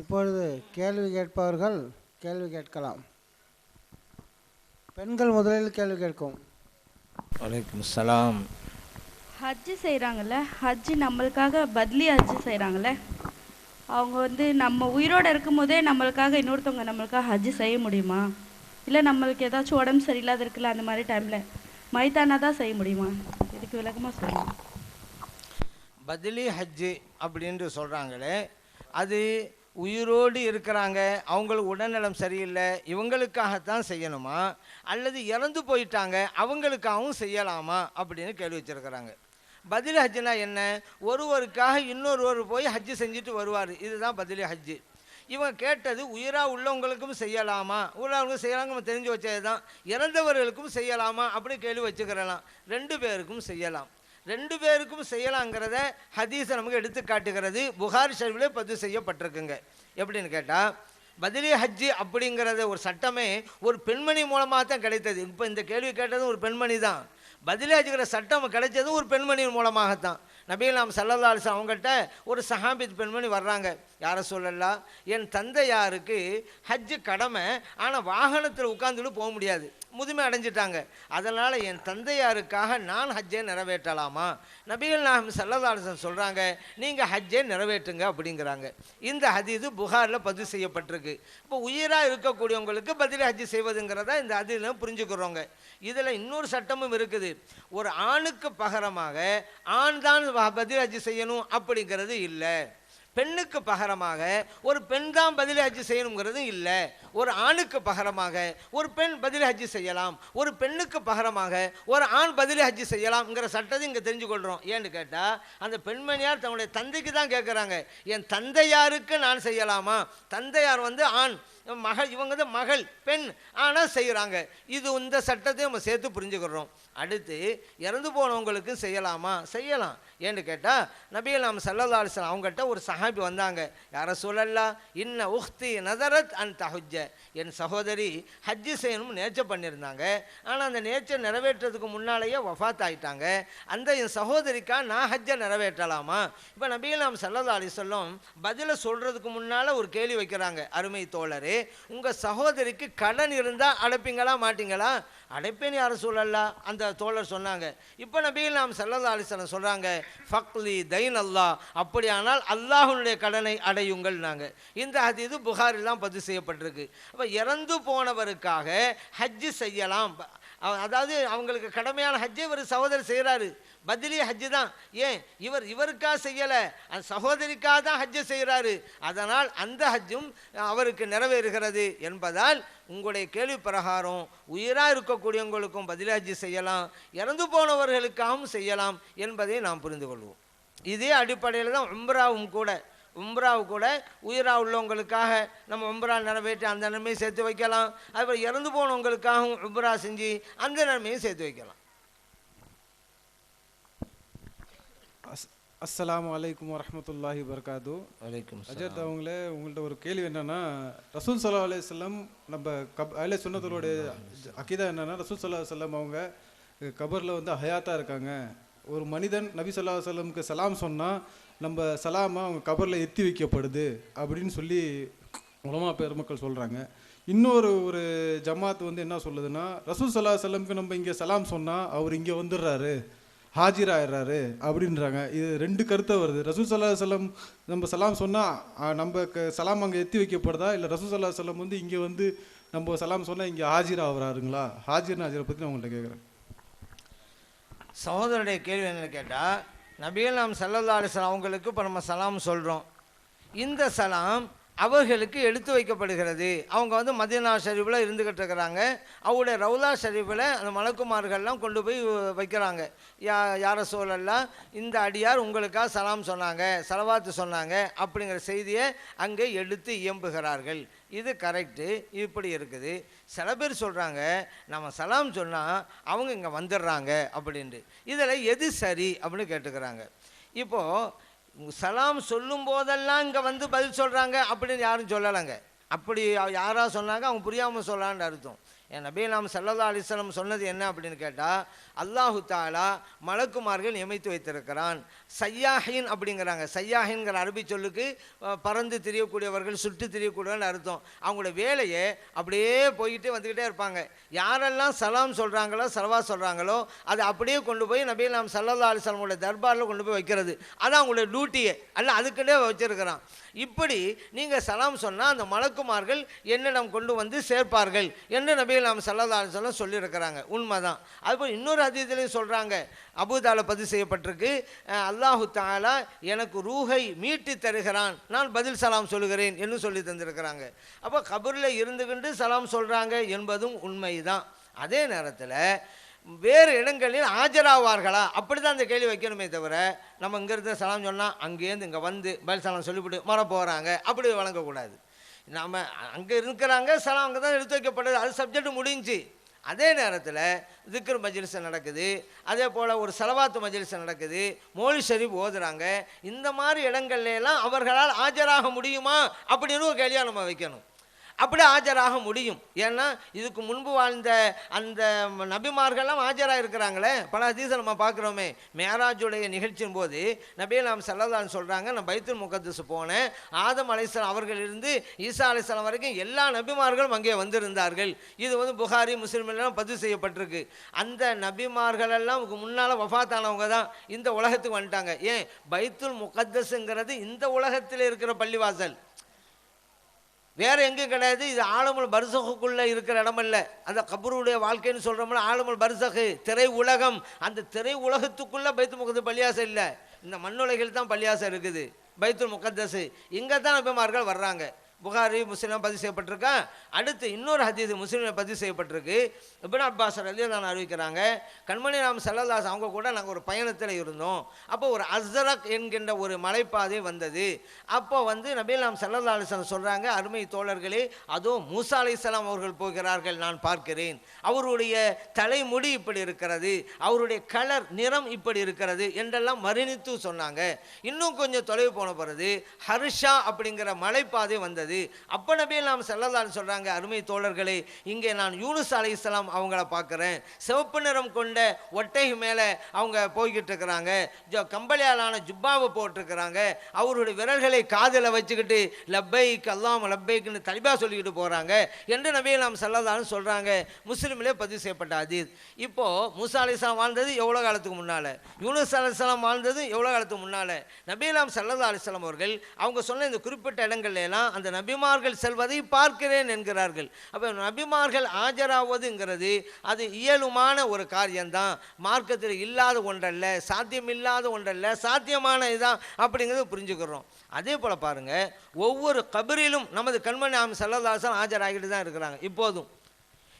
இப்பொழுது கேள்வி கேட்பவர்கள் கேள்வி கேட்கலாம். பெண்கள் முதலில் கேள்வி கேட்கும். வலைக்கும் சலாம். ஹஜ்ஜு செய்கிறாங்கல்ல, ஹஜ்ஜு நம்மளுக்காக பத்லி ஹஜ்ஜு செய்கிறாங்கல்ல, அவங்க வந்து நம்ம உயிரோடு இருக்கும் போதே நம்மளுக்காக இன்னொருத்தவங்க நம்மளுக்காக ஹஜ்ஜு செய்ய முடியுமா? இல்லை நம்மளுக்கு ஏதாச்சும் உடம்பு சரியில்லாத இருக்குல்ல, அந்த மாதிரி டைமில் மைதானா தான் செய்ய முடியுமா? இதுக்கு விளக்கமாக சொல்லுங்கள். பத்லி ஹஜ்ஜு அப்படின்ட்டு சொல்கிறாங்களே, அது உயிரோடு இருக்கிறாங்க, அவங்களுக்கு உடல்நலம் சரியில்லை, இவங்களுக்காகத்தான் செய்யணுமா, அல்லது இறந்து போயிட்டாங்க அவங்களுக்காகவும் செய்யலாமா அப்படின்னு கேள்வி வச்சுருக்கிறாங்க. பத்லி ஹஜ்ஜுனா என்ன? ஒருவருக்காக இன்னொருவர் போய் ஹஜ்ஜு செஞ்சுட்டு வருவார், இதுதான் பத்லி ஹஜ்ஜு. இவங்க கேட்டது உயிராக உள்ளவங்களுக்கும் செய்யலாமா, உள்ளவங்களுக்கும் செய்யலாம், நம்ம தெரிஞ்சு வச்சது தான். இறந்தவர்களுக்கும் செய்யலாமா அப்படின்னு கேள்வி வச்சுக்கிறலாம். 2 பேருக்கும் செய்யலாம். 2 பேருக்கும் செய்யலாங்கிறத ஹதீஸை நமக்கு எடுத்து காட்டுகிறது. புகாரி ஷரீஃபிலே பதிவு செய்யப்பட்டிருக்குங்க. எப்படின்னு கேட்டால், பத்லி ஹஜ்ஜி அப்படிங்கிறத ஒரு சட்டமே ஒரு பெண்மணி மூலமாக தான் கிடைத்தது. இப்போ இந்த கேள்வி கேட்டதும் ஒரு பெண்மணி தான். பத்லி ஹஜ்ஜுங்கிற சட்டம் கிடைச்சதும் ஒரு பெண்மணியின் மூலமாகத்தான். நபிகள் நாயகம் ஸல்லல்லாஹு அலைஹி வஸல்லம் அவங்கள்ட்ட ஒரு சஹாபித் பெண்மணி வர்றாங்க. யார சொல்லலாம், என் தந்தையாருக்கு ஹஜ்ஜு கடமை, ஆனால் வாகனத்தில் உட்காந்துட்டு போக முடியாது, முதுமை அடைஞ்சிட்டாங்க, அதனால் என் தந்தையாருக்காக நான் ஹஜ்ஜை நிறைவேற்றலாமா? நபிகள் நாயகம் ஸல்லல்லாஹு அலைஹி வஸல்லம் சொல்கிறாங்க, நீங்கள் ஹஜ்ஜை நிறைவேற்றுங்க அப்படிங்கிறாங்க. இந்த ஹதீது புகாரில் பதிவு செய்யப்பட்டிருக்கு. இப்போ உயிராக இருக்கக்கூடியவங்களுக்கு பத்லி ஹஜ்ஜு செய்வதுங்கிறத இந்த ஹதீஸில் புரிஞ்சுக்கிறோங்க. இதில் இன்னொரு சட்டமும் இருக்குது. ஒரு ஆணுக்கு பகரமாக ஆண் தான் பத்லி ஹஜ்ஜு செய்யணும் அப்படிங்கிறது இல்லை. பெண்ணுக்கு பகரமாக ஒரு பெண் தான் பத்லி ஹஜ்ஜு செய்யணுங்கிறது இல்லை. ஒரு ஆணுக்கு பகரமாக ஒரு பெண் பத்லி ஹஜ்ஜு செய்யலாம், ஒரு பெண்ணுக்கு பகரமாக ஒரு ஆண் பத்லி ஹஜ்ஜு செய்யலாம்ங்கிற சட்டத்தை இங்கே தெரிஞ்சுக்கொள்கிறோம். ஏன்னு கேட்டால், அந்த பெண்மணியார் தன்னுடைய தந்தைக்கு தான் கேட்குறாங்க, என் தந்தையாருக்கு நான் செய்யலாமா? தந்தையார் வந்து ஆண், மகள், இவங்க வந்து மகள் பெண், ஆனால் செய்கிறாங்க. இது இந்த சட்டத்தை நம்ம சேர்த்து புரிஞ்சுக்கிறோம். அடுத்து இறந்து போனவங்களுக்கு செய்யலாமா? செய்யலாம். ஏன்னு கேட்டால், நபிகள் நாயகம் ஸல்லல்லாஹு அலைஹி வஸல்லம் அவங்ககிட்ட ஒரு சஹாபி வந்தாங்க. யார சொல்லலாம், இன்ன உஹ்தி நதரத் அன் தஹுஜ்ஜ, என் சகோதரி ஹஜ்ஜு செய்யணும்னு நேர்ச்சை பண்ணியிருந்தாங்க, ஆனால் அந்த நேர்ச்சை நிறைவேற்றதுக்கு முன்னாலேயே வஃபாத் ஆகிட்டாங்க. அந்த என் சகோதரிக்கா நான் ஹஜ்ஜை நிறைவேற்றலாமா? இப்போ நபிகள் நாயகம் ஸல்லல்லாஹு அலைஹி வஸல்லம் பதிலை சொல்கிறதுக்கு முன்னால் ஒரு கேள்வி வைக்கிறாங்க. அருமை தோழரே, உங்கள் சகோதரிக்கு கடன் இருந்தால் அடைப்பீங்களா மாட்டீங்களா? அடைப்பேன்னு யாரும் சொல்லலாம், அந்த தோழர் சொன்னாங்க. இப்போ நபிகள் நாயகம் ஸல்லல்லாஹு அலைஹி வஸல்லம் சொல்கிறாங்க, ஃபக்லி தைன் அல்லாஹ், அப்படியானால் அல்லாஹ்வுடைய கடனை அடையுங்கள். நாங்கள் இந்த ஹதீஸ் புகாரிலாம் பதிவு செய்யப்பட்டிருக்கு. அப்போ இறந்து போனவருக்காக ஹஜ்ஜு செய்யலாம், அதாவது அவங்களுக்கு கடமையான ஹஜ்ஜை ஒரு சகோதரர் செய்கிறாரு, பத்லி ஹஜ்ஜு தான். ஏன் இவருக்காக செய்யலை, அந்த சகோதரிக்காக தான் ஹஜ்ஜை செய்கிறாரு, அதனால் அந்த ஹஜ்ஜும் அவருக்கு நிறைவேறுகிறது என்பதால் உங்களுடைய கேள்வி பிரகாரம் உயிராக இருக்கக்கூடியவங்களுக்கும் பத்லி ஹஜ்ஜு செய்யலாம், இறந்து போனவர்களுக்காகவும் செய்யலாம் என்பதை நாம் புரிந்து கொள்வோம். இதே அடிப்படையில் தான் உம்ராவும் கூட. உம்ராவு கூட உயிராக உள்ளவங்களுக்காக நம்ம உம்ரா நிறைவேற்றி அந்த நன்மையை சேர்த்து வைக்கலாம். அதுபோல் இறந்து போனவங்களுக்காகவும் உம்ரா செஞ்சு அந்த நன்மையை சேர்த்து வைக்கலாம். அஸ்ஸலாமு அலைக்கும் வரஹ்மத்துல்லாஹி வபரகாத்து. வலைக்கும் அஜத் அவங்களே, உங்கள்கிட்ட ஒரு கேள்வி என்னென்னா, ரசூல் ஸல்லல்லாஹு அலைஹி வஸல்லம் நம்ம அஹ்லே சுன்னத்துடைய அக்கீதா என்னென்னா, ரசூல் ஸல்லல்லாஹு அலைஹி வஸல்லம் அவங்க கபரில் வந்து ஹயாத்தாக இருக்காங்க. ஒரு மனிதன் நபி ஸல்லல்லாஹு அலைஹி வஸல்லமுக்கு சலாம் சொன்னால் நம்ம சலாமை அவங்க கபரில் எத்தி வைக்கப்படுது அப்படின்னு சொல்லி உலமா பெருமக்கள் சொல்கிறாங்க. இன்னொரு ஒரு ஜமாத் வந்து என்ன சொல்லுதுன்னா, ரசூல் ஸல்லல்லாஹு அலைஹி வஸல்லமுக்கு நம்ம இங்கே சலாம் சொன்னால் அவர் இங்கே வந்துடுறாரு, ஹாஜிர் ஆயிடுறாரு அப்படின்றாங்க. இது 2 கருத்தை வருது. ரசூல் ஸல்லல்லாஹு அலைஹி வஸல்லம் நம்ம சலாம் சொன்னால் நம்ம சலாம் அங்கே எத்தி வைக்கப்படுதா, இல்லை ரசூல் ஸல்லல்லாஹு அலைஹி வஸல்லம் வந்து இங்கே வந்து நம்ம சலாம் சொன்னால் இங்கே ஹாஜிர் ஆகிறாருங்களா? ஹாஜிர் நாஜிரை பற்றி நான் உங்கள்கிட்ட கேட்குறேன். சகோதரருடைய கேள்வி என்னன்னு கேட்டால், நபிகள் நாயகம் ஸல்லல்லாஹு அலைஹி வஸல்லம் அவங்களுக்கு இப்போ நம்ம சலாம் சொல்கிறோம், இந்த சலாம் அவர்களுக்கு எடுத்து வைக்கப்படுகிறது. அவங்க வந்து மதீனா ஷரீஃபில் இருந்துக்கிட்டு இருக்கிறாங்க, அவருடைய ரவுலா ஷரீஃபில் அந்த மலக்குமார்கள்லாம் கொண்டு போய் வைக்கிறாங்க. யார சூழல்லாம் இந்த அடியார் உங்களுக்காக சலாம் சொன்னாங்க, சலவாத்து சொன்னாங்க அப்படிங்கிற செய்தியை அங்கே எடுத்து இயம்புகிறார்கள். இது கரெக்டு, இப்படி இருக்குது. சில பேர் சொல்கிறாங்க, நம்ம சலாம் சொன்னால் அவங்க இங்கே வந்துடுறாங்க அப்படின்ட்டு. இதில் எது சரி அப்படின்னு கேட்டுக்கிறாங்க. இப்போது சலாம் சொல்லும் போதெல்லாம் இங்கே வந்து பதில் சொல்கிறாங்க அப்படின்னு யாரும் சொல்லலைங்க. அப்படி யாராக சொன்னாங்க அவங்க புரியாமல் சொல்லலான்னு அர்த்தம். நபி நாம் ஸல்லல்லாஹு அலைஹி வஸல்லம் சொன்னது என்ன அப்படின்னு கேட்டால், அல்லாஹு தஆலா மலக்குமார்கள் நியமித்து வைத்திருக்கிறான். சய்யாஹின் அப்படிங்கிறாங்க. சய்யாஹின்கிற அரபி சொல்லுக்கு பறந்து திரியக்கூடியவர்கள், சுற்றி திரியக்கூடியவர்கள் அர்த்தம். அவங்களோட வேலையை அப்படியே போய்கிட்டே வந்துக்கிட்டே இருப்பாங்க. யாரெல்லாம் சலாம் சொல்கிறாங்களோ, சலவா சொல்கிறாங்களோ, அதை அப்படியே கொண்டு போய் நபி நாம் ஸல்லல்லாஹு அலைஹி வஸல்லம் தர்பாரில் கொண்டு போய் வைக்கிறது. அதான் அவங்களோட டியூட்டியை அல்ல, அதுக்குன்னே வச்சிருக்கிறான். இப்படி நீங்கள் சலாம் சொன்னால் அந்த மலக்குமார்கள் என்னிடம் கொண்டு வந்து சேர்ப்பார்கள் என்று நபி நாம் ஸல்லல்லாஹு அலைஹி வஸல்லம் சொல்லியிருக்கிறாங்க. உண்மைதான். அதுபோல் இன்னொரு ஹதீஸிலையும் சொல்கிறாங்க, அபூதால பதிவு செய்யப்பட்டிருக்கு, அல்லாஹு தஆலா எனக்கு ரூஹை மீட்டி தருகிறான், நான் பதில் சலாம் சொல்லுகிறேன் என்று சொல்லி தந்திருக்கிறாங்க. அப்போ கபரில் இருந்துகிட்டு சலாம் சொல்கிறாங்க என்பதும் உண்மைதான். அதே நேரத்தில் வேறு இடங்களில் ஆஜராவார்களா, அப்படி தான் அந்த கேள்வி வைக்கணுமே தவிர, நம்ம இங்கேருந்து சலாம் சொன்னால் அங்கேருந்து இங்கே வந்து பதில் சலாம் சொல்லிவிட்டு மர போகிறாங்க அப்படி வழங்கக்கூடாது. நம்ம அங்கே இருக்கிறாங்க, சலாம் அங்கே தான் எடுத்து வைக்கப்படுது, அது சப்ஜெக்ட் முடிஞ்சு. அதே நேரத்தில் திக்ர் மஜ்லிஸ் நடக்குது, அதே போல் ஒரு ஸலவாத்து மஜ்லிஸ் நடக்குது, மௌலித் ஷரீஃப் ஓதுறாங்க. இந்த மாதிரி இடங்கள்லாம் அவர்களால் ஆஜராக முடியுமா அப்படின்னு ஒரு கேள்வியாக நம்ம வைக்கணும். அப்படி ஆஜராக முடியும். ஏன்னா இதுக்கு முன்பு வாழ்ந்த அந்த நபிமார்கள்லாம் ஆஜராக இருக்கிறாங்களே. பல ஹதீஸை நம்ம பார்க்குறோமே. மேராஜுடைய நிகழ்ச்சியின் போது நபி நாம் ஸல்லல்லாஹு அலைஹி சொல்கிறாங்க, நான் பைத்துல் முகத்தஸ் போனேன், ஆதம் அலைஹிஸ்ஸலாம் அவர்களிலிருந்து ஈசா அலைஹிஸ்ஸலாம் வரைக்கும் எல்லா நபிமார்களும் அங்கே வந்திருந்தார்கள். இது வந்து புகாரி முஸ்லிம்லாம் பதிவு செய்யப்பட்டிருக்கு. அந்த நபிமார்களெல்லாம் முன்னால் வஃபாத்தானவங்க தான் இந்த உலகத்துக்கு வந்துட்டாங்க. ஏன், பைத்துல் முகத்தஸுங்கிறது இந்த உலகத்தில் இருக்கிற பள்ளிவாசல், வேறு எங்கேயும் கிடையாது. இது ஆலமுல் பர்சகுக்குள்ளே இருக்கிற இடமல்ல. அந்த கபருடைய வாழ்க்கைன்னு சொல்கிறோம்ல, ஆலமுல் பர்சகு திரை உலகம். அந்த திரை உலகத்துக்குள்ளே பைத்துல் முகத்தஸ் பள்ளியாசம் இல்லை, இந்த மண்ணுலகில் தான் பள்ளியாசம் இருக்குது. பைத்துல் முகத்தஸ் இங்கே தான் நபிமார்கள் வர்றாங்க. புகாரி முஸ்லிம் பதிவு செய்யப்பட்டிருக்கா. அடுத்து இன்னொரு ஹதீஸ் முஸ்லிமில் பதிவு செய்யப்பட்டிருக்கு. இப்னு அப்பாஸ் ரலியல்லாஹு அறிவிக்கிறாங்க, கண்மணி நாம் ஸல்லல்லாஹு அலைஹி அவங்க கூட நாங்கள் ஒரு பயணத்தில் இருந்தோம். அப்போ ஒரு அஸ்ரக் என்கின்ற ஒரு மலைப்பாதை வந்தது. அப்போ வந்து நபி நாம் ஸல்லல்லாஹு அலைஹி வஸல்லம் சொல்கிறாங்க, அருமை தோழர்களே, அதோ மூசா அலைஹிஸ்ஸலாம் அவர்கள் போகிறார்கள், நான் பார்க்கிறேன். அவருடைய தலைமுடி இப்படி இருக்கிறது, அவருடைய கலர் நிறம் இப்படி இருக்கிறது என்றெல்லாம் மரணித்து சொன்னாங்க. இன்னும் கொஞ்சம் தொலைவு போன பிறகு ஹர்ஷா அப்படிங்கிற மலைப்பாதை வந்தது. அப்ப நபி நாம் ஸல்லல்லாஹு அலைஹி சொல்றாங்க, அருமை தோழர்களே, இங்கே நான் யூனுஸ் அலைஹிஸ்ஸலாம் அவங்கள பார்க்குறேன். சிவப்பு நிறம் கொண்ட ஒட்டகை மேலே அவங்க போய்கிட்டு இருக்கிறாங்க, கம்பளியாலான ஜுப்பாவை போட்டிருக்கிறாங்க, அவருடைய விரல்களை காதில் வச்சுக்கிட்டு லப்பைக் அல்லாஹும்ம லப்பைக்னு தலிபா சொல்லிக்கிட்டு போகிறாங்க என்று நபி நாம் ஸல்லல்லாஹு அலைஹி சொல்கிறாங்க. முஸ்லிமிலே பதிவு செய்யப்பட்ட ஹதீஸ். இப்போது மூசா அலைஹிஸ்ஸலாம் வாழ்ந்தது எவ்வளோ காலத்துக்கு முன்னால், யூனுஸ் அலைஹிஸ்ஸலாம் வாழ்ந்தது எவ்வளோ காலத்துக்கு முன்னால். நபி நாம் ஸல்லல்லாஹு அலைஹி வஸல்லம் அவர்கள் அவங்க சொன்ன இந்த குறிப்பிட்ட இடங்கள்ல எல்லாம் அந்த நபிமார்கள் செல்வதை பார்க்கிறேன் என்கிறார்கள். அப்போ நபிமார்கள் ஆஜராவதுங்கிறது அது இயலுமான ஒரு காரியம்தான், மார்க்கத்தில் இல்லாத ஒன்றல்ல, சாத்தியமில்லாத ஒன்றல்ல, சாத்தியமான இதுதான் அப்படிங்கிறத புரிஞ்சுக்கிறோம். அதே போல் பாருங்கள், ஒவ்வொரு கபரிலும் நமது கண்மணி நாம் ஸல்லல்லாஹு அலைஹி வஸல்லம் ஆஜராகிட்டு தான் இருக்கிறாங்க இப்போதும்.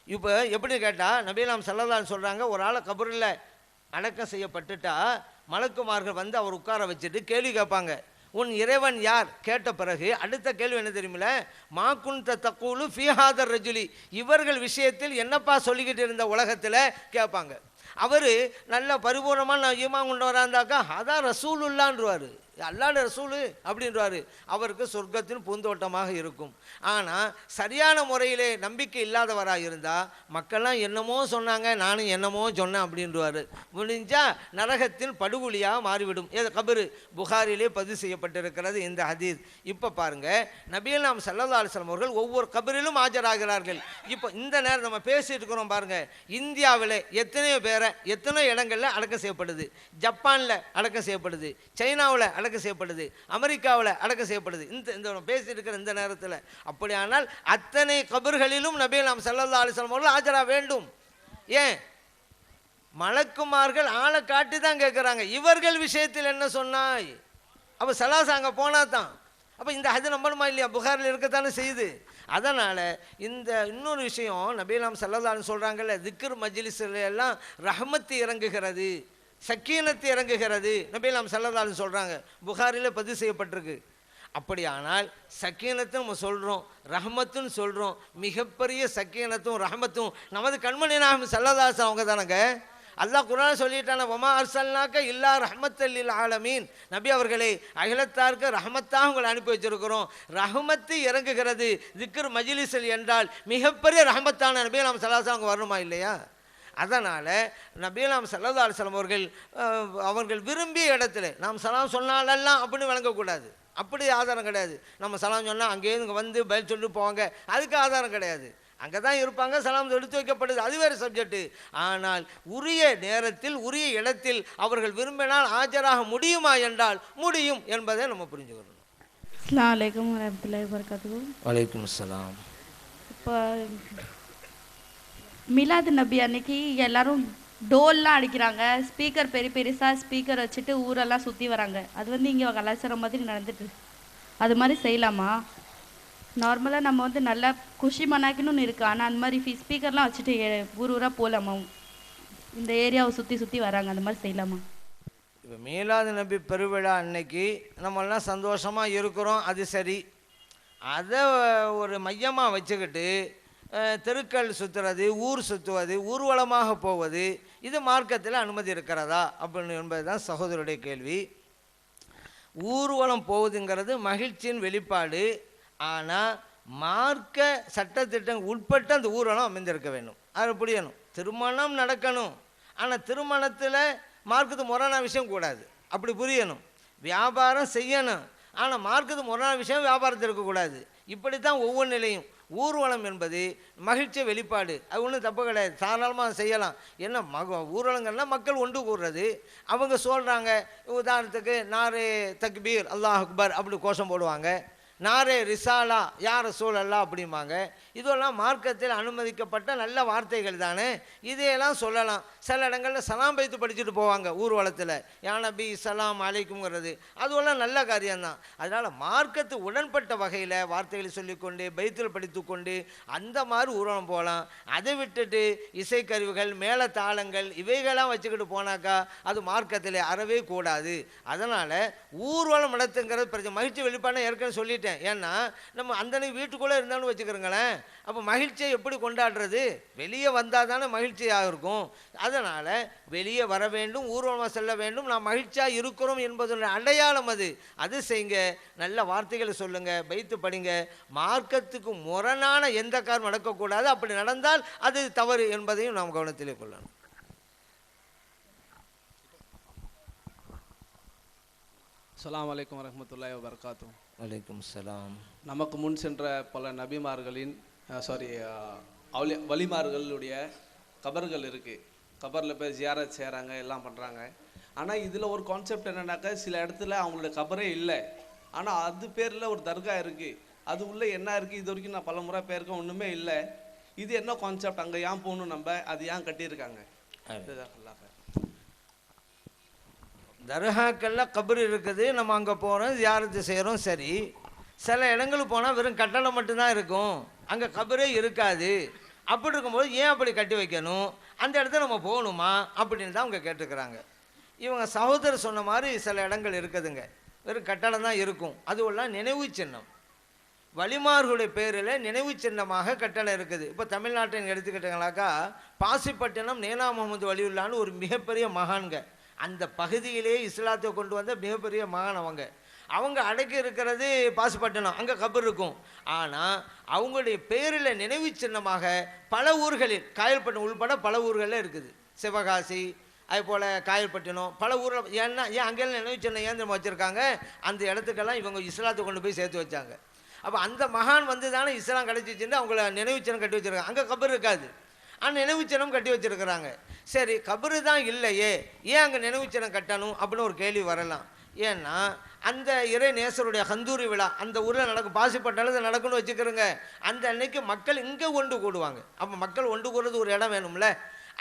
இப்போ எப்படி கேட்டால், நபி நாம் ஸல்லல்லாஹு அலைஹி சொல்கிறாங்க, ஒரு ஆளை கபரில் அடக்கம் செய்யப்பட்டுட்டா மலக்குமார்கள் வந்து அவர் உட்கார வச்சுட்டு கேள்வி கேட்பாங்க, உன் இறைவன் யார் கேட்ட பிறகு அடுத்த கேள்வி என்ன தெரியுமில்ல, மாக்குன் தக்கூலு ஃபீஹாதர் ரஜுலி, இவர்கள் விஷயத்தில் என்னப்பா சொல்லிக்கிட்டு இருந்த உலகத்தில் கேட்பாங்க. அவர் நல்ல பரிபூர்ணமான ஈமான் கொண்டு வராந்தாக்கா அதான் ரசூலுல்லான்றுவார், அல்லாஹ் ரசூலு அப்படின்றாரு, அவருக்கு சொர்க்கத்தின் பூந்தோட்டமாக இருக்கும். ஆனால் சரியான முறையிலே நம்பிக்கை இல்லாதவராக இருந்தால் மக்கள்லாம் என்னமோ சொன்னாங்க, நானும் என்னமோ சொன்னேன் அப்படின்றாரு, முடிஞ்சால் நரகத்தில் படுகொலியாக மாறிவிடும். ஏதோ கபரு புகாரிலே பதிவு செய்யப்பட்டிருக்கிறது இந்த ஹதீஸ். இப்போ பாருங்கள், நபிகள் நாம் ஸல்லல்லாஹு அலைஹி வஸல்லம் அவர்கள் ஒவ்வொரு கபரிலும் ஆஜராகிறார்கள். இப்போ இந்த நேரம் நம்ம பேசிட்டு இருக்கிறோம் பாருங்கள், இந்தியாவில் எத்தனையோ பேரை எத்தனையோ இடங்களில் அடக்கம் செய்யப்படுது, ஜப்பானில் அடக்கம் செய்யப்படுது, சைனாவில் அடக்கம் செய்யப்படுது, அமெரிக்காவில் அடக்கம் செய்யப்படுது. இந்த பேசிட்டு இருக்கிற இந்த நேரத்தில் அப்படியானால் அத்தனை கபர்களிலும் நபி நாம் ஸல்லல்லாஹு அலைஹி வஸல்லம் அவர்கள் ஆஜரா வேண்டும். ஏன், மலக்குமார்கள் ஆளை காட்டி தான் கேட்குறாங்க, இவர்கள் விஷயத்தில் என்ன சொன்னாய், அப்போ சலாஸ் அங்கே போனா தான். அப்போ இந்த ஹதீஸ் நம்பணுமா இல்லையா, புகாரில் இருக்கத்தானே செய்யுது. அதனால் இந்த இன்னொரு விஷயம் நபி நாம் ஸல்லல்லாஹு அலைஹி சொல்கிறாங்கல்ல, திக்ர் மஜ்லிஸ்ல எல்லாம் ரஹ்மத்து இறங்குகிறது, சக்கீனத்து இறங்குகிறது நபி நாம் ஸல்லல்லாஹு அலைஹி சொல்கிறாங்க, புகாரில் பதிவு செய்யப்பட்டிருக்கு. அப்படியானால் சக்கீனத்தை நம்ம சொல்கிறோம், ரஹ்மத்துன்னு சொல்கிறோம், மிகப்பெரிய சக்கீனத்தும் ரஹ்மத்தும் நமது கண்மணி நாயகம் ஸல்லல்லாஹு அலைஹி வஸல்லம் அவங்க தானங்க. அல்லாஹ் குர்ஆன் சொல்லிட்டான, வமா அர்சல்னாக்க இல்லா ரஹ்மத்தல் லில் ஆலமீன், நபி அவர்களே அகிலத்தாருக்கு ரஹமத்தாக உங்களை அனுப்பி வச்சிருக்கிறோம். ரஹமத்து இறங்குகிறது திக்ர் மஜ்லிஸில் என்றால் மிகப்பெரிய ரஹமத்தான நபி நாம் ஸல்லல்லாஹு அங்க வரணுமா இல்லையா? அதனால் நபியலாம் ஸல்லல்லாஹு அலைஹி வஸல்லம் அவர்கள் விரும்பிய இடத்துல நாம் சலாம் சொன்னாலெல்லாம் அப்படின்னு வழங்கக்கூடாது. அப்படி ஆதாரம் கிடையாது. நம்ம சலாம் சொன்னால் அங்கேருந்து இங்கே வந்து பதில் சொல்லிட்டு போவாங்க, அதுக்கு ஆதாரம் கிடையாது. அங்கே தான் இருப்பாங்க, சலாம் எடுத்து வைக்கப்படுது, அது வேறு சப்ஜெக்டு. ஆனால் உரிய நேரத்தில் உரிய இடத்தில் அவர்கள் விரும்பினால் ஆஜராக முடியுமா என்றால் முடியும் என்பதை நம்ம புரிஞ்சுக்கணும். அஸ்ஸலாமு அலைக்கும் வரஹ்மத்துல்லாஹி வபரகாத்துஹு. வலைக்கும் அஸ்ஸலாம். இப்போ மிலாது நபி அன்னைக்கு எல்லாரும் டோல்லாம் அடிக்கிறாங்க, ஸ்பீக்கர் பெருசாக ஸ்பீக்கர் வச்சுட்டு ஊரெல்லாம் சுற்றி வராங்க. அது வந்து இங்கே கலாச்சாரம் மாதிரி நடந்துட்டு, அது மாதிரி செய்யலாமா? நார்மலாக நம்ம வந்து நல்லா குஷி மனாக்கணும்னு இருக்கு, ஆனால் அந்த மாதிரி ஸ்பீக்கர்லாம் வச்சுட்டு ஊராக போகலாமா? இந்த ஏரியாவை சுற்றி வராங்க, அந்த மாதிரி செய்யலாமா? இப்போ மீலாது நபி பெருவிழா அன்னைக்கு நம்மெல்லாம் சந்தோஷமாக இருக்கிறோம், அது சரி. அதை ஒரு மையமாக வச்சுக்கிட்டு தெருக்கள் சுற்றுறது, ஊர் சுற்றுவது, ஊர்வலமாக போவது, இது மார்க்கத்தில் அனுமதி இருக்கிறதா அப்படின்னு என்பது தான் சகோதரருடைய கேள்வி. ஊர்வலம் போவதுங்கிறது மகிழ்ச்சியின் வெளிப்பாடு. ஆனால் மார்க்க சட்டத்திட்டம் உட்பட்டு அந்த ஊர்வலம் அமைந்திருக்க வேண்டும், அது புரியணும். திருமணம் நடக்கணும், ஆனால் திருமணத்தில் மார்க்கத்து முரணான விஷயம் கூடாது, அப்படி புரியணும். வியாபாரம் செய்யணும், ஆனால் மார்க்கத்து முரணான விஷயம் வியாபாரத்தில் இருக்கக்கூடாது. இப்படி தான் ஒவ்வொரு நிலையும். ஊர்வலம் என்பது மகிழ்ச்சி வெளிப்பாடு, அது ஒன்றும் தப்பு கிடையாது, தாராளமாக செய்யலாம். என்ன ஊர்வலங்கள்லாம் மக்கள் ஒன்று கூடுறது. அவங்க சொல்கிறாங்க, உதாரணத்துக்கு நாரே தக்பீர் அல்லாஹ் அக்பர் அப்படி கோஷம் போடுவாங்க, நாரே ரிசாலா யார் ரசூலல்லா அப்படிம்பாங்க. இதெல்லாம் மார்க்கத்தில் அனுமதிக்கப்பட்ட நல்ல வார்த்தைகள் தானே, இதையெல்லாம் சொல்லலாம். சில இடங்களில் சலாம் பைத்து படிச்சுட்டு போவாங்க ஊர்வலத்தில், யா நபி சலாம் அலைக்கும்ங்கிறது, அதுவெல்லாம் நல்ல காரியம்தான். அதனால் மார்க்கத்து உடன்பட்ட வகையில் வார்த்தைகளை சொல்லிக்கொண்டு பைத்தில் படித்து கொண்டு அந்த மாதிரி ஊர்வலம் போகலாம். அதை விட்டுட்டு இசைக்கருவிகள் மேல தாளங்கள் இவைகளாம் வச்சுக்கிட்டு போனாக்கா அது மார்க்கத்தில் அறவே கூடாது. அதனால் ஊர்வலம் நடத்துங்கிறது மகிழ்ச்சி வெளிப்பாடு ஏற்கனவே சொல்லிட்டு, ஏன்னா நம்ம அந்த வீட்டுக்குள்ளே இருந்தாலும் வச்சுக்கிறோங்களேன், அப்போ மகிழ்ச்சியை எப்படி கொண்டாடுறது? வெளியே வந்தால் தானே மகிழ்ச்சியாக இருக்கும். அதனால் வெளியே வர வேண்டும், ஊர்வலமாக செல்ல வேண்டும், நாம் மகிழ்ச்சியாக இருக்கிறோம் என்பதனுடைய அடையாளம் அது. அது செய்யுங்க, நல்ல வார்த்தைகளை சொல்லுங்கள், பைத்து படிங்க. மார்க்கத்துக்கு முரணான எந்த காரணம் நடக்கக்கூடாது. அப்படி நடந்தால் அது தவறு என்பதையும் நாம் கவனத்திலே கொள்ளணும். அஸ்ஸலாமு அலைக்கும் வரஹ்மத்துல்லாஹி வபரகாத்துஹு. வலைக்கும் சலாம். நமக்கு முன் சென்ற பல நபிமார்களின் வலிமார்களுடைய கபர்கள் இருக்குது. கபரில் போய் ஜியாரத் செய்கிறாங்க, எல்லாம் பண்ணுறாங்க. ஆனால் இதில் ஒரு கான்செப்ட் என்னன்னாக்கா, சில இடத்துல அவங்களோட கபரே இல்லை, ஆனால் அது பேரில் ஒரு தர்கா இருக்குது, அது உள்ளே என்ன இருக்குது இது வரைக்கும் நான் பல முறை போயிருக்கேன், ஒன்றுமே இல்லை. இது என்ன கான்செப்ட்? அங்கே ஏன் போகணும், நம்ம அது ஏன் கட்டியிருக்காங்க? தர்காக்களில் கபர் இருக்குது, நம்ம அங்கே போகிறோம், ஜியாரத்து செய்கிறோம், சரி. சில இடங்களுக்கு போனால் வெறும் கட்டடம் மட்டும்தான் இருக்கும், அங்கே கபரே இருக்காது. அப்படி இருக்கும்போது ஏன் அப்படி கட்டி வைக்கணும், அந்த இடத்துல நம்ம போகணுமா அப்படின்னு தான் அவங்க கேட்டுக்கிறாங்க. இவங்க சகோதரர் சொன்ன மாதிரி சில இடங்கள் இருக்குதுங்க, வெறும் கட்டடம் தான் இருக்கும், அதுவெல்லாம் நினைவு சின்னம். வலிமார்களுடைய பேரில் நினைவு சின்னமாக கட்டடம் இருக்குது. இப்போ தமிழ்நாட்டை எடுத்துக்கிட்டீங்களாக்கா, பாசிப்பட்டினம் நேனா முகமது வலியுல்லான்னு ஒரு மிகப்பெரிய மகான்க, அந்த பகுதியிலே இஸ்லாத்தை கொண்டு வந்த மிகப்பெரிய மகான். அவங்க அடக்கி இருக்கிறது பாசிப்பட்டினம், அங்கே கபர் இருக்கும். ஆனால் அவங்களுடைய பேரில் நினைவு சின்னமாக பல ஊர்களில், காயல்பட்டினம் உள்பட பல ஊர்களில் இருக்குது. சிவகாசி, அதுபோல் காயல்பட்டினம், பல ஊரில். ஏன் அங்கெல்லாம் நினைவு சின்னம் ஏன் நம்ம வச்சுருக்காங்க? அந்த இடத்துக்கெல்லாம் இவங்க இஸ்லாத்தை கொண்டு போய் சேர்த்து வச்சாங்க. அப்போ அந்த மகான் வந்து தானே இஸ்லாம் கிடச்சிச்சின்னு அவங்கள நினைவு சின்னம் கட்டி வச்சுருக்காங்க. அங்கே கபர் இருக்காது, ஆனால் நினைவு சின்னம் கட்டி வச்சுருக்கிறாங்க. சரி, கபரு தான் இல்லையே, ஏன் அங்கே நினைவு சின்னம் கட்டணும் அப்படின்னு ஒரு கேள்வி வரலாம். ஏன்னா அந்த இறை நேசருடைய கந்தூரி விழா அந்த ஊரில் நடக்கும், பாசிப்பட்டாலும் நடக்கும்னு வச்சுக்கிறோங்க. அந்த அன்னைக்கு மக்கள் இங்கே ஒன்று கூடுவாங்க. அப்போ மக்கள் ஒன்று கூடுறது ஒரு இடம் வேணும்ல,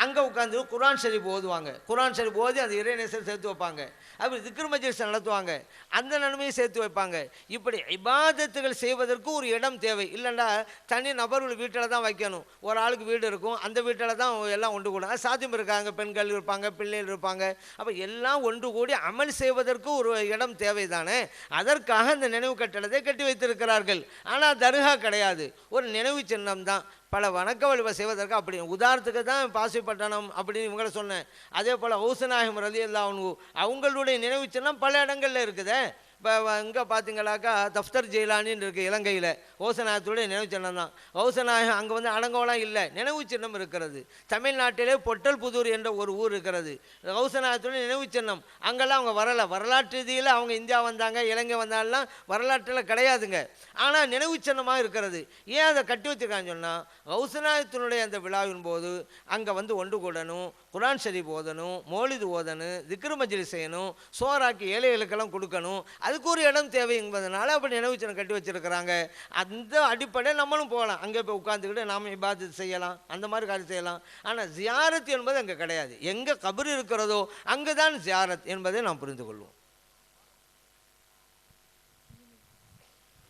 அங்கே உட்காந்து குர்ஆன் ஷரீஃப் ஓதுவாங்க. குர்ஆன் ஷரீஃப் ஓதி அந்த இறைநேசர் சேர்த்து வைப்பாங்க. அப்படி திக்ர் மஜ்லிஸ் நடத்துவாங்க, அந்த நன்மையை சேர்த்து வைப்பாங்க. இப்படி இபாதத்துகள் செய்வதற்கு ஒரு இடம் தேவை. இல்லைண்டா தனி நபர்கள் வீட்டில் தான் வைக்கணும். ஒரு ஆளுக்கு வீடு இருக்கும், அந்த வீட்டில் தான் எல்லாம் ஒன்று கூடும். அது சாத்தியம் இருக்காங்க, பெண்கள் இருப்பாங்க, பிள்ளைகள் இருப்பாங்க. அப்போ எல்லாம் ஒன்று கூடி அமல் செய்வதற்கு ஒரு இடம் தேவை தானே. அதற்காக அந்த நினைவு கட்டடத்தை கட்டி வைத்திருக்கிறார்கள். ஆனால் தர்கா கிடையாது, ஒரு நினைவு சின்னம் தான். பல வணக்க வழிபாடு செய்வதற்கு அப்படி உதாரணத்துக்கு தான் பாசிப்பட்டணம் அப்படின்னு இவங்கள சொன்னேன். அதே போல் ஹவுசநாயகம் ரலியல்லாஹு அன்ஹு அவங்களுடைய நினைவு சின்னம் பல இடங்களில் இருக்குதே. இப்போ இங்கே பார்த்தீங்களாக்கா தஃப்தர் ஜெயிலானின்னு இருக்குது இலங்கையில், ஹவுசநாயகத்துடைய நினைவு சின்னம் தான். ஹவுசநாயகம் அங்கே வந்து அடங்கோலாம் இல்லை, நினைவு சின்னம் இருக்கிறது. தமிழ்நாட்டிலே பொட்டல்புதூர் என்ற ஒரு ஊர் இருக்கிறது, ஹவுசநாயகத்துடைய நினைவு சின்னம். அங்கெல்லாம் அவங்க வரலை, வரலாற்று ரீதியில் அவங்க இந்தியா வந்தாங்க இலங்கை வந்தாலாம் வரலாற்றில் கிடையாதுங்க. ஆனால் நினைவு சின்னமாக இருக்கிறது. ஏன் அதை கட்டி வச்சுருக்கான்னு சொன்னால், ஹவுசநாயகத்தினுடைய அந்த விழாவின் போது அங்கே வந்து ஒன்று கூடணும், குர்ஆன் ஷரீஃப் ஓதணும், மௌலிது ஓதணும், திக்ரு மஜ்லிஸ் செய்யணும், சோறாக்கி ஏழைகளுக்கெல்லாம் கொடுக்கணும். அதுக்கு ஒரு இடம் தேவை என்பதனால அப்படி நினைவு சின்னம் கட்டி வச்சிருக்கிறாங்க. அந்த அடிப்படையில் நம்மளும் போகலாம், அங்கே போய் உட்காந்துக்கிட்டு நாம் இபாதத் செய்யலாம், அந்த மாதிரி காரியம் செய்யலாம். ஆனால் ஜியாரத் என்பது அங்கே கிடையாது. எங்கே கபர் இருக்கிறதோ அங்கே தான் ஜியாரத் என்பதை நாம் புரிந்து கொள்வோம்.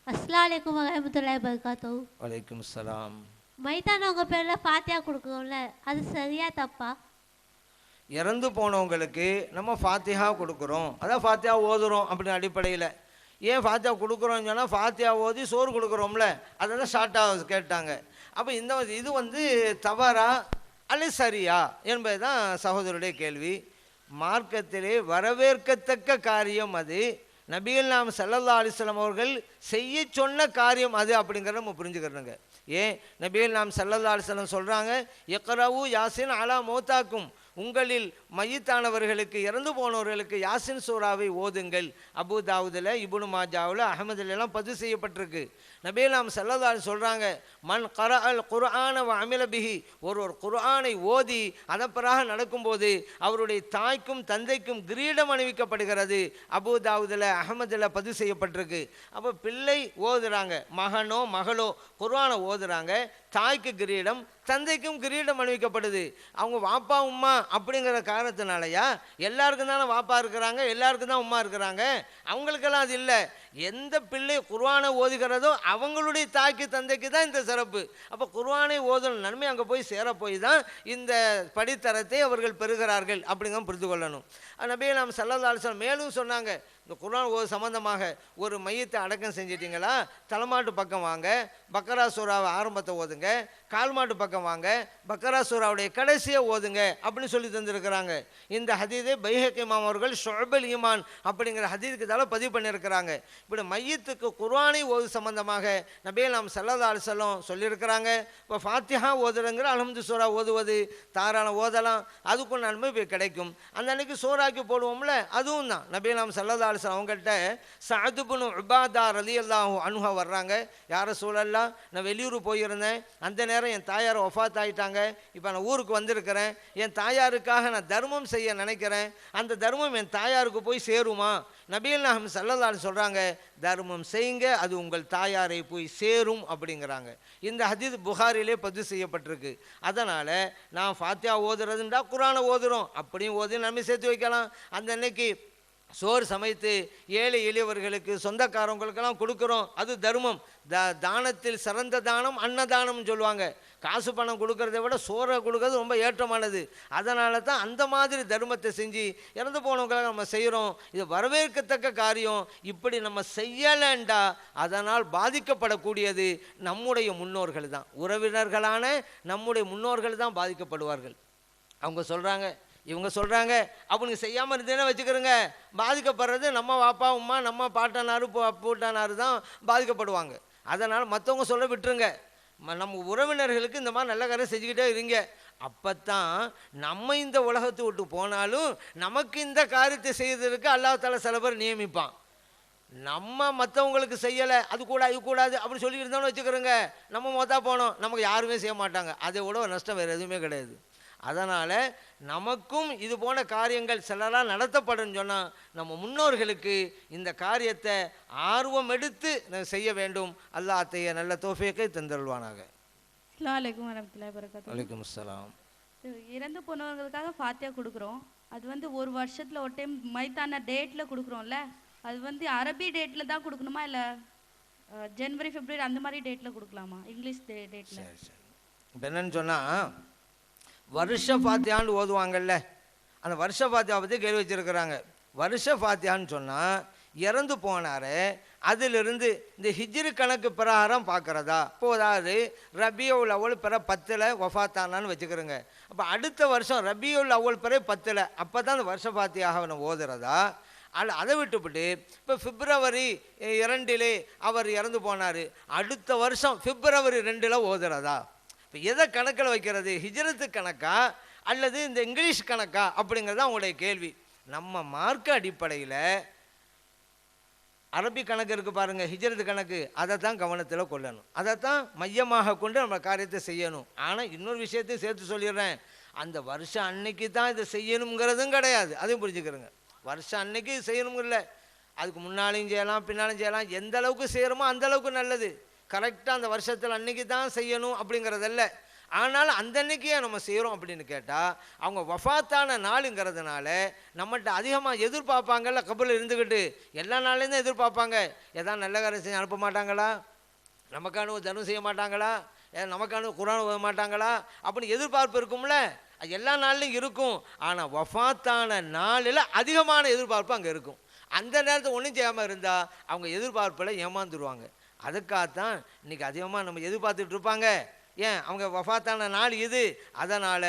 அஸ்ஸலாமு அலைக்கும் வரஹ்மத்துல்லாஹி வபரகாத்துஹு. வலைக்கும் சலாம். மைதானவங்க பேரில் ஃபாத்தியா கொடுக்குறோம்ல, அது சரியா தப்பா? இறந்து போனவங்களுக்கு நம்ம ஃபாத்திஹா கொடுக்குறோம், அதான் ஃபாத்தியா ஓதுறோம் அப்படின்னு அடிப்படையில். ஏன் ஃபாத்தியா கொடுக்குறோம்னு சொன்னால், ஃபாத்தியா ஓதி சோறு கொடுக்குறோம்ல, அதை தான் ஷார்ட்டாக கேட்டாங்க. அப்போ இந்த இது வந்து தவறா அல்லது சரியா என்பது தான் சகோதரருடைய கேள்வி. மார்க்கத்திலே வரவேற்கத்தக்க காரியம் அது. நபிகள் நாம் ஸல்லல்லாஹு அலைஹி வஸல்லம் அவர்கள் செய்ய சொன்ன காரியம் அது அப்படிங்கிறத நம்ம புரிஞ்சுக்கிறோங்க. ஏன் நபிகள் நாம் ஸல்லல்லாஹு அலைஹி வஸல்லம் சொல்கிறாங்க, இக்ரவு யாசின் அலா மௌத்தாக்கும், உங்களில் மையத்தானவர்களுக்கு இறந்து போனவர்களுக்கு யாசின் சூராவை ஓதுங்கள். அபு தாவூதில், இப்னு மாஜாவில், அஹமதுலாம் பதிவு செய்யப்பட்டிருக்கு. நபிகள் நாம் ஸல்லல்லாஹு அலைஹி சொல்கிறாங்க, மன் கரஅல் குர்ஆன வ அமில பிஹி, ஒரு குர்ஆனை ஓதி அதப்பராக நடக்கும்போது அவருடைய தாய்க்கும் தந்தைக்கும் கிரீடம் அணிவிக்கப்படுகிறது. அபு தாவூதில், அஹமதில் பதிவு செய்யப்பட்டிருக்கு. அப்போ பிள்ளை ஓதுறாங்க, மகனோ மகளோ குர்ஆனை ஓதுறாங்க, தாய்க்கு கிரீடம் தந்தைக்கும் கிரீடம் அணிவிக்கப்படுது. அவங்க வாப்பா உம்மா அப்படிங்கிற காரணத்தினாலயா? எல்லாருக்கும் தானே வாப்பா இருக்கிறாங்க, எல்லாருக்கும் தான் உம்மா இருக்கிறாங்க, அவங்களுக்கெல்லாம் அது இல்லை. எந்த பிள்ளை குர்ஆனை ஓதுகிறதோ அவங்களுடைய தாய்க்கு தந்தைக்கு தான் இந்த சிறப்பு. அப்போ குர்ஆனை ஓதணும் நன்மை அங்கே போய் சேர போய் தான் இந்த படித்தரத்தை அவர்கள் பெறுகிறார்கள் அப்படிங்க புரிந்து கொள்ளணும். நபிகள் நாம் ஸல்லல்லாஹு அலைஹி வஸல்லம் மேலும் சொன்னாங்க, இந்த குர்ஆன் ஓது சம்பந்தமாக, ஒரு மையத்தை அடக்கம் செஞ்சிட்டிங்களா, தலைமாட்டு பக்கம் வாங்க, பக்கரா சூராவை ஆரம்பத்தை ஓதுங்க, கால்மாட்டு பக்கம் வாங்க, பக்கரா சூராவுடைய கடைசியை ஓதுங்க அப்படின்னு சொல்லி தந்திருக்கிறாங்க. இந்த ஹதீதை பைஹக்கி இமாம் அவர்கள் ஷுஅபுல் ஈமான் அப்படிங்கிற ஹதீதுக்கு தால பதிவு பண்ணியிருக்கிறாங்க. இப்படி மையத்துக்கு குர்ஆனை ஓது சம்பந்தமாக நபிகள் நாம் ஸல்லல்லாஹு அலைஹி வஸல்லம் சொல்லியிருக்கிறாங்க. இப்போ ஃபாத்திஹா ஓதுறங்கிற அல்ஹம்து சூரா ஓதுவது தாராளம் ஓதலாம், அதுக்கும் நன்மை கிடைக்கும். அந்த அன்னைக்கு சூறாக்கி போடுவோம்ல, அதுவும் தான். நபிகள் நாம் ஸல்லல்லாஹு அலைஹி வஸல்லம் அவங்கள்ட்ட சஅத் இப்னு உபாதா ரலியல்லாஹு அன்ஹு வர்றாங்க. யார சூழல்லாம், நான் வெளியூர் போயிருந்தேன், அந்த நேரம் என் தாயார் வஃபாத் ஆகிட்டாங்க, இப்போ நான் ஊருக்கு வந்திருக்கிறேன், என் தாயாருக்காக நான் தர்மம் செய்ய நினைக்கிறேன், அந்த தர்மம் என் தாயாருக்கு போய் சேருமா? நபிகள் நாயகம் ஸல்லல்லாஹு அலைஹி சொல்கிறாங்க, தர்மம் செய்யுங்க, அது உங்கள் தாயாரை போய் சேரும் அப்படிங்கிறாங்க. இந்த ஹதீஸ் புகாரிலே பதிவு செய்யப்பட்டிருக்கு. அதனால் நான் ஃபாத்தியா ஓதுறதுண்டா குர்ஆனை ஓதுறோம், அப்படியும் ஓதி நன்மை சேர்த்து வைக்கலாம். அந்த அன்னைக்கு சோறு சமைத்து ஏழை எளியவர்களுக்கு சொந்தக்காரவங்களுக்கெல்லாம் கொடுக்குறோம், அது தர்மம். தானத்தில் சிறந்த தானம் அன்னதானம்னு சொல்லுவாங்க. காசு பணம் கொடுக்கறத விட சோறை கொடுக்கறது ரொம்ப ஏற்றமானது. அதனால தான் அந்த மாதிரி தர்மத்தை செஞ்சு இறந்து போனவங்களை நம்ம செய்கிறோம். இது வரவேற்கத்தக்க காரியம். இப்படி நம்ம செய்யலைண்டா அதனால் பாதிக்கப்படக்கூடியது நம்முடைய முன்னோர்கள் தான், உறவினர்களான நம்முடைய முன்னோர்கள் தான் பாதிக்கப்படுவார்கள். அவங்க சொல்கிறாங்க, இவங்க சொல்கிறாங்க, அப்போ நீங்கள் செய்யாமல் இருந்தேன்னு வச்சுக்கிறோங்க, பாதிக்கப்படுறது நம்ம வாப்பா உம்மா நம்ம பாட்டனார் பூட்டானார் தான் பாதிக்கப்படுவாங்க. அதனால் மற்றவங்க சொல்ல விட்டுருங்க, நம்ம உறவினர்களுக்கு இந்த மாதிரி நல்ல காரியம் செஞ்சுக்கிட்டே இருங்க. அப்போ தான் நம்ம இந்த உலகத்தை விட்டு போனாலும் நமக்கு இந்த காரியத்தை செய்வதற்கு அல்லாஹ் தஆலா சில பேர் நியமிப்பான். நம்ம மற்றவங்களுக்கு செய்யலை, அது கூட இது கூடாது அப்படி சொல்லி இருந்தோம்னு வச்சுக்கிறோங்க, நம்ம மொத்தா போனோம், நமக்கு யாருமே செய்ய மாட்டாங்க, அதை விட ஒரு நஷ்டம் வேறு எதுவுமே கிடையாது. அதனால் நமக்கும் இது போன காரியங்கள் சிலரால் நடத்தப்படுன்னு சொன்னால் நம்ம முன்னோர்களுக்கு இந்த காரியத்தை ஆர்வம் எடுத்து செய்ய வேண்டும். அல்லாஹ் அத்தைய நல்ல தௌஃபீக்கை தந்தருள்வானாக. அஸ்ஸலாமு அலைக்கும் வரஹ்மத்துல்லாஹி வபரகாத்துஹு. வலைக்கும் அஸ்ஸலாம். இறந்து போனவங்களுக்காக ஃபாத்தியா கொடுக்குறோம், அது வந்து ஒரு வருஷத்தில் ஒரு டைம் மைத்தான டேட்டில் கொடுக்குறோம்ல, அது வந்து அரபி டேட்டில் தான் கொடுக்கணுமா இல்லை ஜனவரி பிப்ரவரி அந்த மாதிரி டேட்டில் கொடுக்கலாமா, இங்கிலீஷ் டேட்டில்? சரி சரி. இப்போ என்னன்னு சொன்னால், வருஷ ஃபாத்தியான்னு ஓதுவாங்கல்ல, அந்த வருஷ ஃபாத்தியா பற்றி கேள்வி வச்சுருக்கிறாங்க. வருஷ ஃபாத்தியான்னு சொன்னால் இறந்து போனார், அதிலிருந்து இந்த ஹிஜ்ரி கணக்கு பிரகாரம் பார்க்குறதா? இப்போ அதாவது ரபியுல் அவ்வல் பிற 10ல் வஃபாத்தானான்னு வச்சுக்கிறோங்க. அப்போ அடுத்த வருஷம் ரபியுல் அவ்வல் பிற 10ல் அப்போ தான் அந்த வருஷ பாத்தியாக நம்ம ஓதுறதா? அதை விட்டுவிட்டு இப்போ பிப்ரவரி 2 அவர் இறந்து போனார், அடுத்த வருஷம் பிப்ரவரி 2 ஓதுறதா? இப்போ எதை கணக்கில் வைக்கிறது? ஹிஜ்ரத்து கணக்கா அல்லது இந்த இங்கிலீஷ் கணக்கா அப்படிங்கிறது அவங்களுடைய கேள்வி. நம்ம மார்க்க அடிப்படையில் அரபி கணக்கு இருக்குது பாருங்கள், ஹிஜ்ரத்து கணக்கு, அதை தான் கவனத்தில் கொள்ளணும், அதை தான் மையமாக கொண்டு நம்ம காரியத்தை செய்யணும். ஆனால் இன்னொரு விஷயத்தையும் சேர்த்து சொல்லிடுறேன், அந்த வருஷம் அன்னைக்கு தான் இதை செய்யணுங்கிறதும் கிடையாது, அதையும் புரிஞ்சுக்கிறோங்க. வருஷம் அன்னைக்கு செய்யணுங்கில்ல, அதுக்கு முன்னாலையும் செய்யலாம் பின்னாலும் செய்யலாம், எந்த அளவுக்கு செய்கிறோமோ அந்த அளவுக்கு நல்லது. கரெக்டாக அந்த வருஷத்தில் அன்னைக்கு தான் செய்யணும் அப்படிங்கிறதல்ல. ஆனால் அந்த அன்னைக்கே நம்ம செய்கிறோம் அப்படின்னு கேட்டால் அவங்க வஃபாத்தான நாளுங்கிறதுனால நம்மகிட்ட அதிகமாக எதிர்பார்ப்பாங்கல்ல. கபரில் இருந்துக்கிட்டு எல்லா நாள்லேயும் தான் எதிர்பார்ப்பாங்க. எதாவது நல்ல காரியம் செஞ்சு அனுப்ப மாட்டாங்களா, நமக்கான ஒரு தர்மம் செய்ய மாட்டாங்களா, நமக்கான குர்ஆன் ஓத மாட்டாங்களா அப்படின்னு எதிர்பார்ப்பு இருக்கும்ல. அது எல்லா நாள்லையும் இருக்கும். ஆனால் வஃபாத்தான நாளில் அதிகமான எதிர்பார்ப்பு அங்கே இருக்கும். அந்த நேரத்தை ஒன்றும் செய்யாமல் இருந்தால் அவங்க எதிர்பார்ப்பில் ஏமாந்துருவாங்க. அதுக்காகத்தான் இன்றைக்கி அதிகமாக நம்ம எதிர்பார்த்துட்டு இருப்பாங்க. ஏன்? அவங்க வஃபாத்தான நாள் இது, அதனால்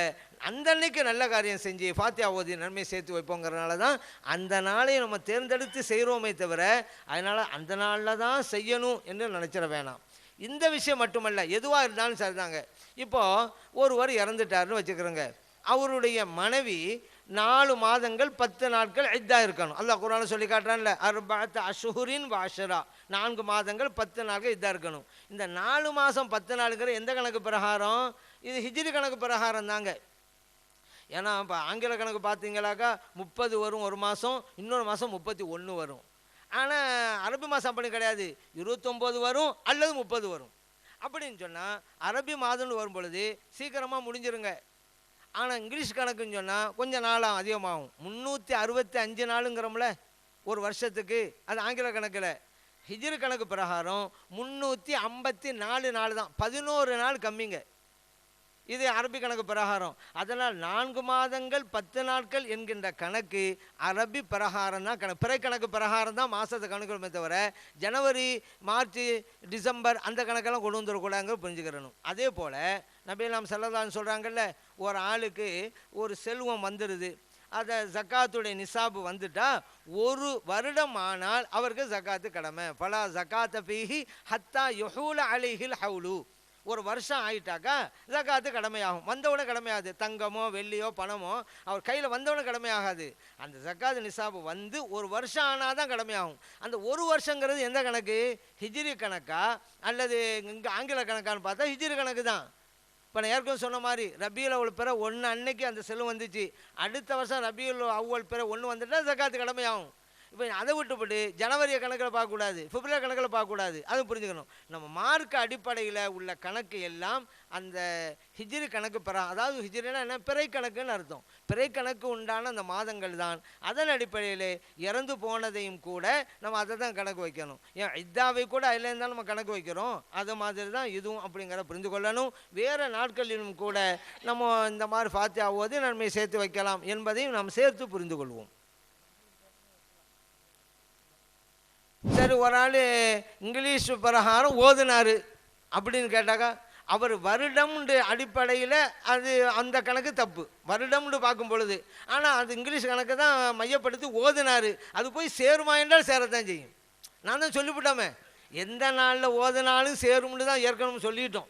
அந்த அன்னைக்கு நல்ல காரியம் செஞ்சு ஃபாத்தியா ஓதி நன்மை சேர்த்து வைப்போங்கிறனால தான் அந்த நாளை நம்ம தேர்ந்தெடுத்து செய்கிறோமே தவிர அதனால் அந்த நாளில் தான் செய்யணும் என்று நினச்சிட வேணாம். இந்த விஷயம் மட்டுமல்ல, எதுவாக இருந்தாலும் சரிதாங்க. இப்போது ஒருவர் இறந்துட்டாருன்னு வச்சுக்கிறோங்க, அவருடைய மனைவி 4 மாதங்கள் 10 நாட்கள் இத்தா இருக்கணும். அல்லாஹ் குர்ஆன்ல சொல்லி காட்டுறான்ல, 4 அஷ்ஹுரின் வ அஷ்ரா, 4 மாதங்கள் 10 நாட்கள் இத்தா இருக்கணும். இந்த 4 மாதம் 10 நாளுங்கிற எந்த கணக்கு பிரகாரம்? இது ஹிஜ்ரி கணக்கு பிரகாரம் தாங்க. ஏன்னா இப்போ ஆங்கில கணக்கு பார்த்தீங்களாக்கா 30 வரும் ஒரு மாதம், இன்னொரு மாதம் 31 வரும். ஆனால் அரபி மாதம் அப்படி கிடையாது, 29 வரும் அல்லது 30 வரும். அப்படின்னு சொன்னால் அரபி மாதம்னு வரும் பொழுது சீக்கிரமாக முடிஞ்சிருங்க. ஆனால் இங்கிலீஷ் கணக்குன்னு சொன்னால் கொஞ்சம் நாளாக அதிகமாகும். 365 நாளுங்கிறோம்ல ஒரு வருஷத்துக்கு, அது ஆங்கில கணக்கில். ஹிஜ்ரி கணக்கு பிரகாரம் 354 நாள் தான், 11 நாள் கம்மிங்க. இது அரபி கணக்கு பிரகாரம். அதனால் 4 மாதங்கள் 10 நாட்கள் என்கின்ற கணக்கு அரபி பிரகாரம் தான். பிறை கணக்கு பிரகாரம் தான் மாதத்தை கணக்குமே தவிர ஜனவரி மார்ச் டிசம்பர் அந்த கணக்கெல்லாம் கொண்டு வந்துடக்கூடாதுங்க, புரிஞ்சுக்கிறணும். அதே போல் நபிலாம் ஸல்லல்லாஹு சொல்கிறாங்கல்ல, ஒரு ஆளுக்கு ஒரு செல்வம் வந்துடுது, அதை ஜக்காத்துடைய நிசாபு வந்துட்டால் 1 வருடம் ஆனால் அவருக்கு ஜக்காத்து கடமை. ஃபலா ஜக்காத்த ஃபீஹி ஹத்தா யுஹூல அலைஹில் ஹவுலு. ஒரு வருஷம் ஆகிட்டாக்கா ஜக்காத்து கடமையாகும். வந்தவுடனே கடமையாகுது. தங்கமோ வெள்ளியோ பணமோ அவர் கையில் வந்தவுடனே கடமையாகாது. அந்த ஜக்காத்து நிசாபு வந்து 1 வருஷம் ஆனால் தான் கடமையாகும். அந்த 1 வருஷங்கிறது எந்த கணக்கு? ஹிஜ்ரி கணக்கா அல்லது இங்கே ஆங்கில கணக்கான்னு பார்த்தா ஹிஜ்ரி கணக்கு தான். இப்போ நான் ஏற்கனவே சொன்ன மாதிரி ரபியுல் அவ்வல் பிற 1 அன்னைக்கு அந்த செல்வம் வந்துச்சு, அடுத்த வருஷம் ரபியுல் அவ்வல் பிற 1 வந்துட்டால் ஜக்காத்து கடமையாகும். இப்போ அதை விட்டுப்பட்டு ஜனவரி கணக்கில் பார்க்கக்கூடாது, பிப்ரவரி கணக்கில் பார்க்கக்கூடாது, அது புரிஞ்சுக்கணும். நம்ம மார்க்க அடிப்படையில் உள்ள கணக்கு எல்லாம் அந்த ஹிஜ்ரி கணக்கு அதாவது ஹிஜ்ரினா என்ன? பிறை கணக்குன்னு அர்த்தம். பிறை கணக்கு உண்டான அந்த மாதங்கள் தான். அதன் அடிப்படையில் இறந்து போனதையும் கூட நம்ம அதை தான் கணக்கு வைக்கணும். ஏன் இத்தாவை கூட அதில் இருந்தாலும் நம்ம கணக்கு வைக்கிறோம், அது மாதிரி தான் இதுவும் அப்படிங்கிறத புரிந்து கொள்ளணும். வேறு நாட்களிலும் கூட நம்ம இந்த மாதிரி ஃபாத்தியா ஓதி நன்மை சேர்த்து வைக்கலாம் என்பதையும் நாம் சேர்த்து புரிந்து கொள்வோம். சரி, ஒரு ஆள் இங்கிலீஷ் பிரகாரம் ஓதுனார் அப்படின்னு கேட்டாக்கா அவர் வருடம்ன்ற அடிப்படையில் அது அந்த கணக்கு தப்பு, வருடம்னு பார்க்கும் பொழுது. ஆனால் அது இங்கிலீஷ் கணக்கு தான் மையப்படுத்தி ஓதுனார், அது போய் சேருமா என்றால் சேரத்தான் செய்யும். நான் தான் சொல்லிவிட்டோமே, எந்த நாளில் ஓதுனாலும் சேரும்னு தான் ஏற்கனவே சொல்லிட்டோம்.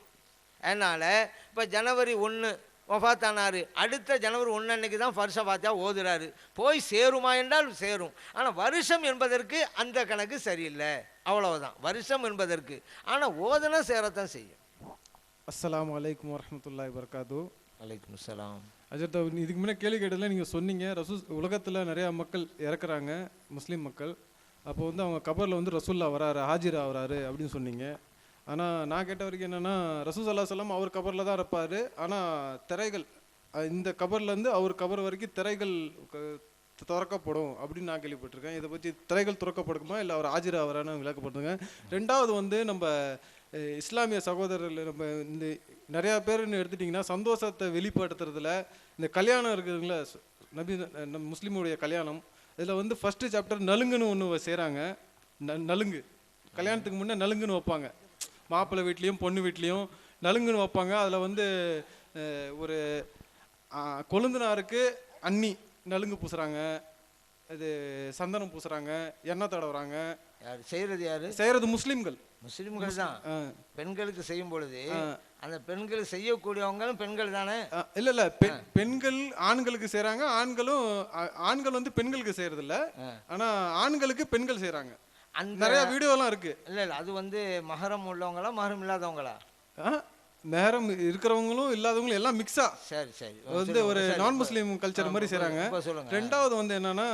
அதனால் இப்போ ஜனவரி 1 வஃபாத்தானார், அடுத்த ஜனவரி 1 அன்னைக்கு தான் ஃபர்ஸ்ட் ஃபாத்தியா ஓதுறாரு, போய் சேருமா என்றால் சேரும். ஆனால் வருஷம் என்பதற்கு அந்த கணக்கு சரியில்லை, அவ்வளவுதான் வருஷம் என்பதற்கு. ஆனால் ஓதுனா சேரத்தான் செய்யும். அஸ்ஸலாமு அலைக்கும் வரஹ்மத்துல்லாஹி வபரகாத்து. அலைக்கும் சலாம். அஜர்தா, இதுக்கு முன்னே கேள்வி கேட்டதில் நீங்கள் சொன்னீங்க உலகத்தில் நிறையா மக்கள் இறக்குறாங்க, முஸ்லீம் மக்கள். அப்போ வந்து அவங்க கபரில் வந்து ரசூல்லா வராரு, ஹாஜிரா வராரு அப்படின்னு சொன்னீங்க. ஆனால் நான் கேட்ட வரைக்கும் என்னென்னா ரசூல் ஸல்லல்லாஹு அலைஹி வஸல்லம் அவர் கபரில் தான் இருப்பார். ஆனால் திரைகள் இந்த கபர்லேருந்து அவர் கபர் வரைக்கும் திரைகள் திறக்கப்படும் அப்படின்னு நான் கேள்விப்பட்டிருக்கேன். இதை பற்றி திரைகள் திறக்கப்படுமா இல்லை அவர் ஹாஜிரா வரான்னு விளக்கப்படுத்துங்க. 2வது வந்து நம்ம இஸ்லாமிய சகோதரர்கள் நம்ம இந்த நிறையா பேர்னு எடுத்துட்டிங்கன்னா சந்தோஷத்தை வெளிப்படுத்துறதுல இந்த கல்யாணம் இருக்குதுங்களா, நம்ம முஸ்லீமுடைய கல்யாணம், இதில் வந்து ஃபஸ்ட்டு சாப்டர் நலுங்குன்னு ஒன்று செய்கிறாங்க. நலுங்கு கல்யாணத்துக்கு முன்னே நலுங்குன்னு வைப்பாங்க. மாப்பிள்ளை வீட்லேயும் பொண்ணு வீட்லேயும் நலுங்குன்னு வைப்பாங்க. அதில் வந்து ஒரு கொழுந்தனாருக்கு அண்ணி நலுங்கு பூசுகிறாங்க, இது சந்தனம் பூசுகிறாங்க, எண்ணெய் தடவுறாங்க. யார் செய்கிறது? யார் செய்கிறது? முஸ்லீம்கள். முஸ்லீம்கள் தான் பெண்களுக்கு செய்யும் பொழுது அந்த பெண்கள் செய்யக்கூடியவங்களும் பெண்கள் தானே? இல்லை இல்லை, பெண்கள் ஆண்களுக்கு செய்கிறாங்க, ஆண்கள் வந்து பெண்களுக்கு செய்கிறது இல்லை, ஆனால் ஆண்களுக்கு பெண்கள் செய்கிறாங்க. அந்த நிறைய வீடியோலாம் இருக்கு. இல்லை இல்லை, அது வந்து மஹரம் உள்ளவங்களா மஹரம் இல்லாதவங்களா? நேரம் இருக்கிறவங்களும் இல்லாதவங்களும் எல்லாம் மிக்ஸா. சரி சரி, வந்து ஒரு நான் முஸ்லீம் கல்ச்சர் மாதிரி செய்கிறாங்க. ரெண்டாவது வந்து என்னன்னா,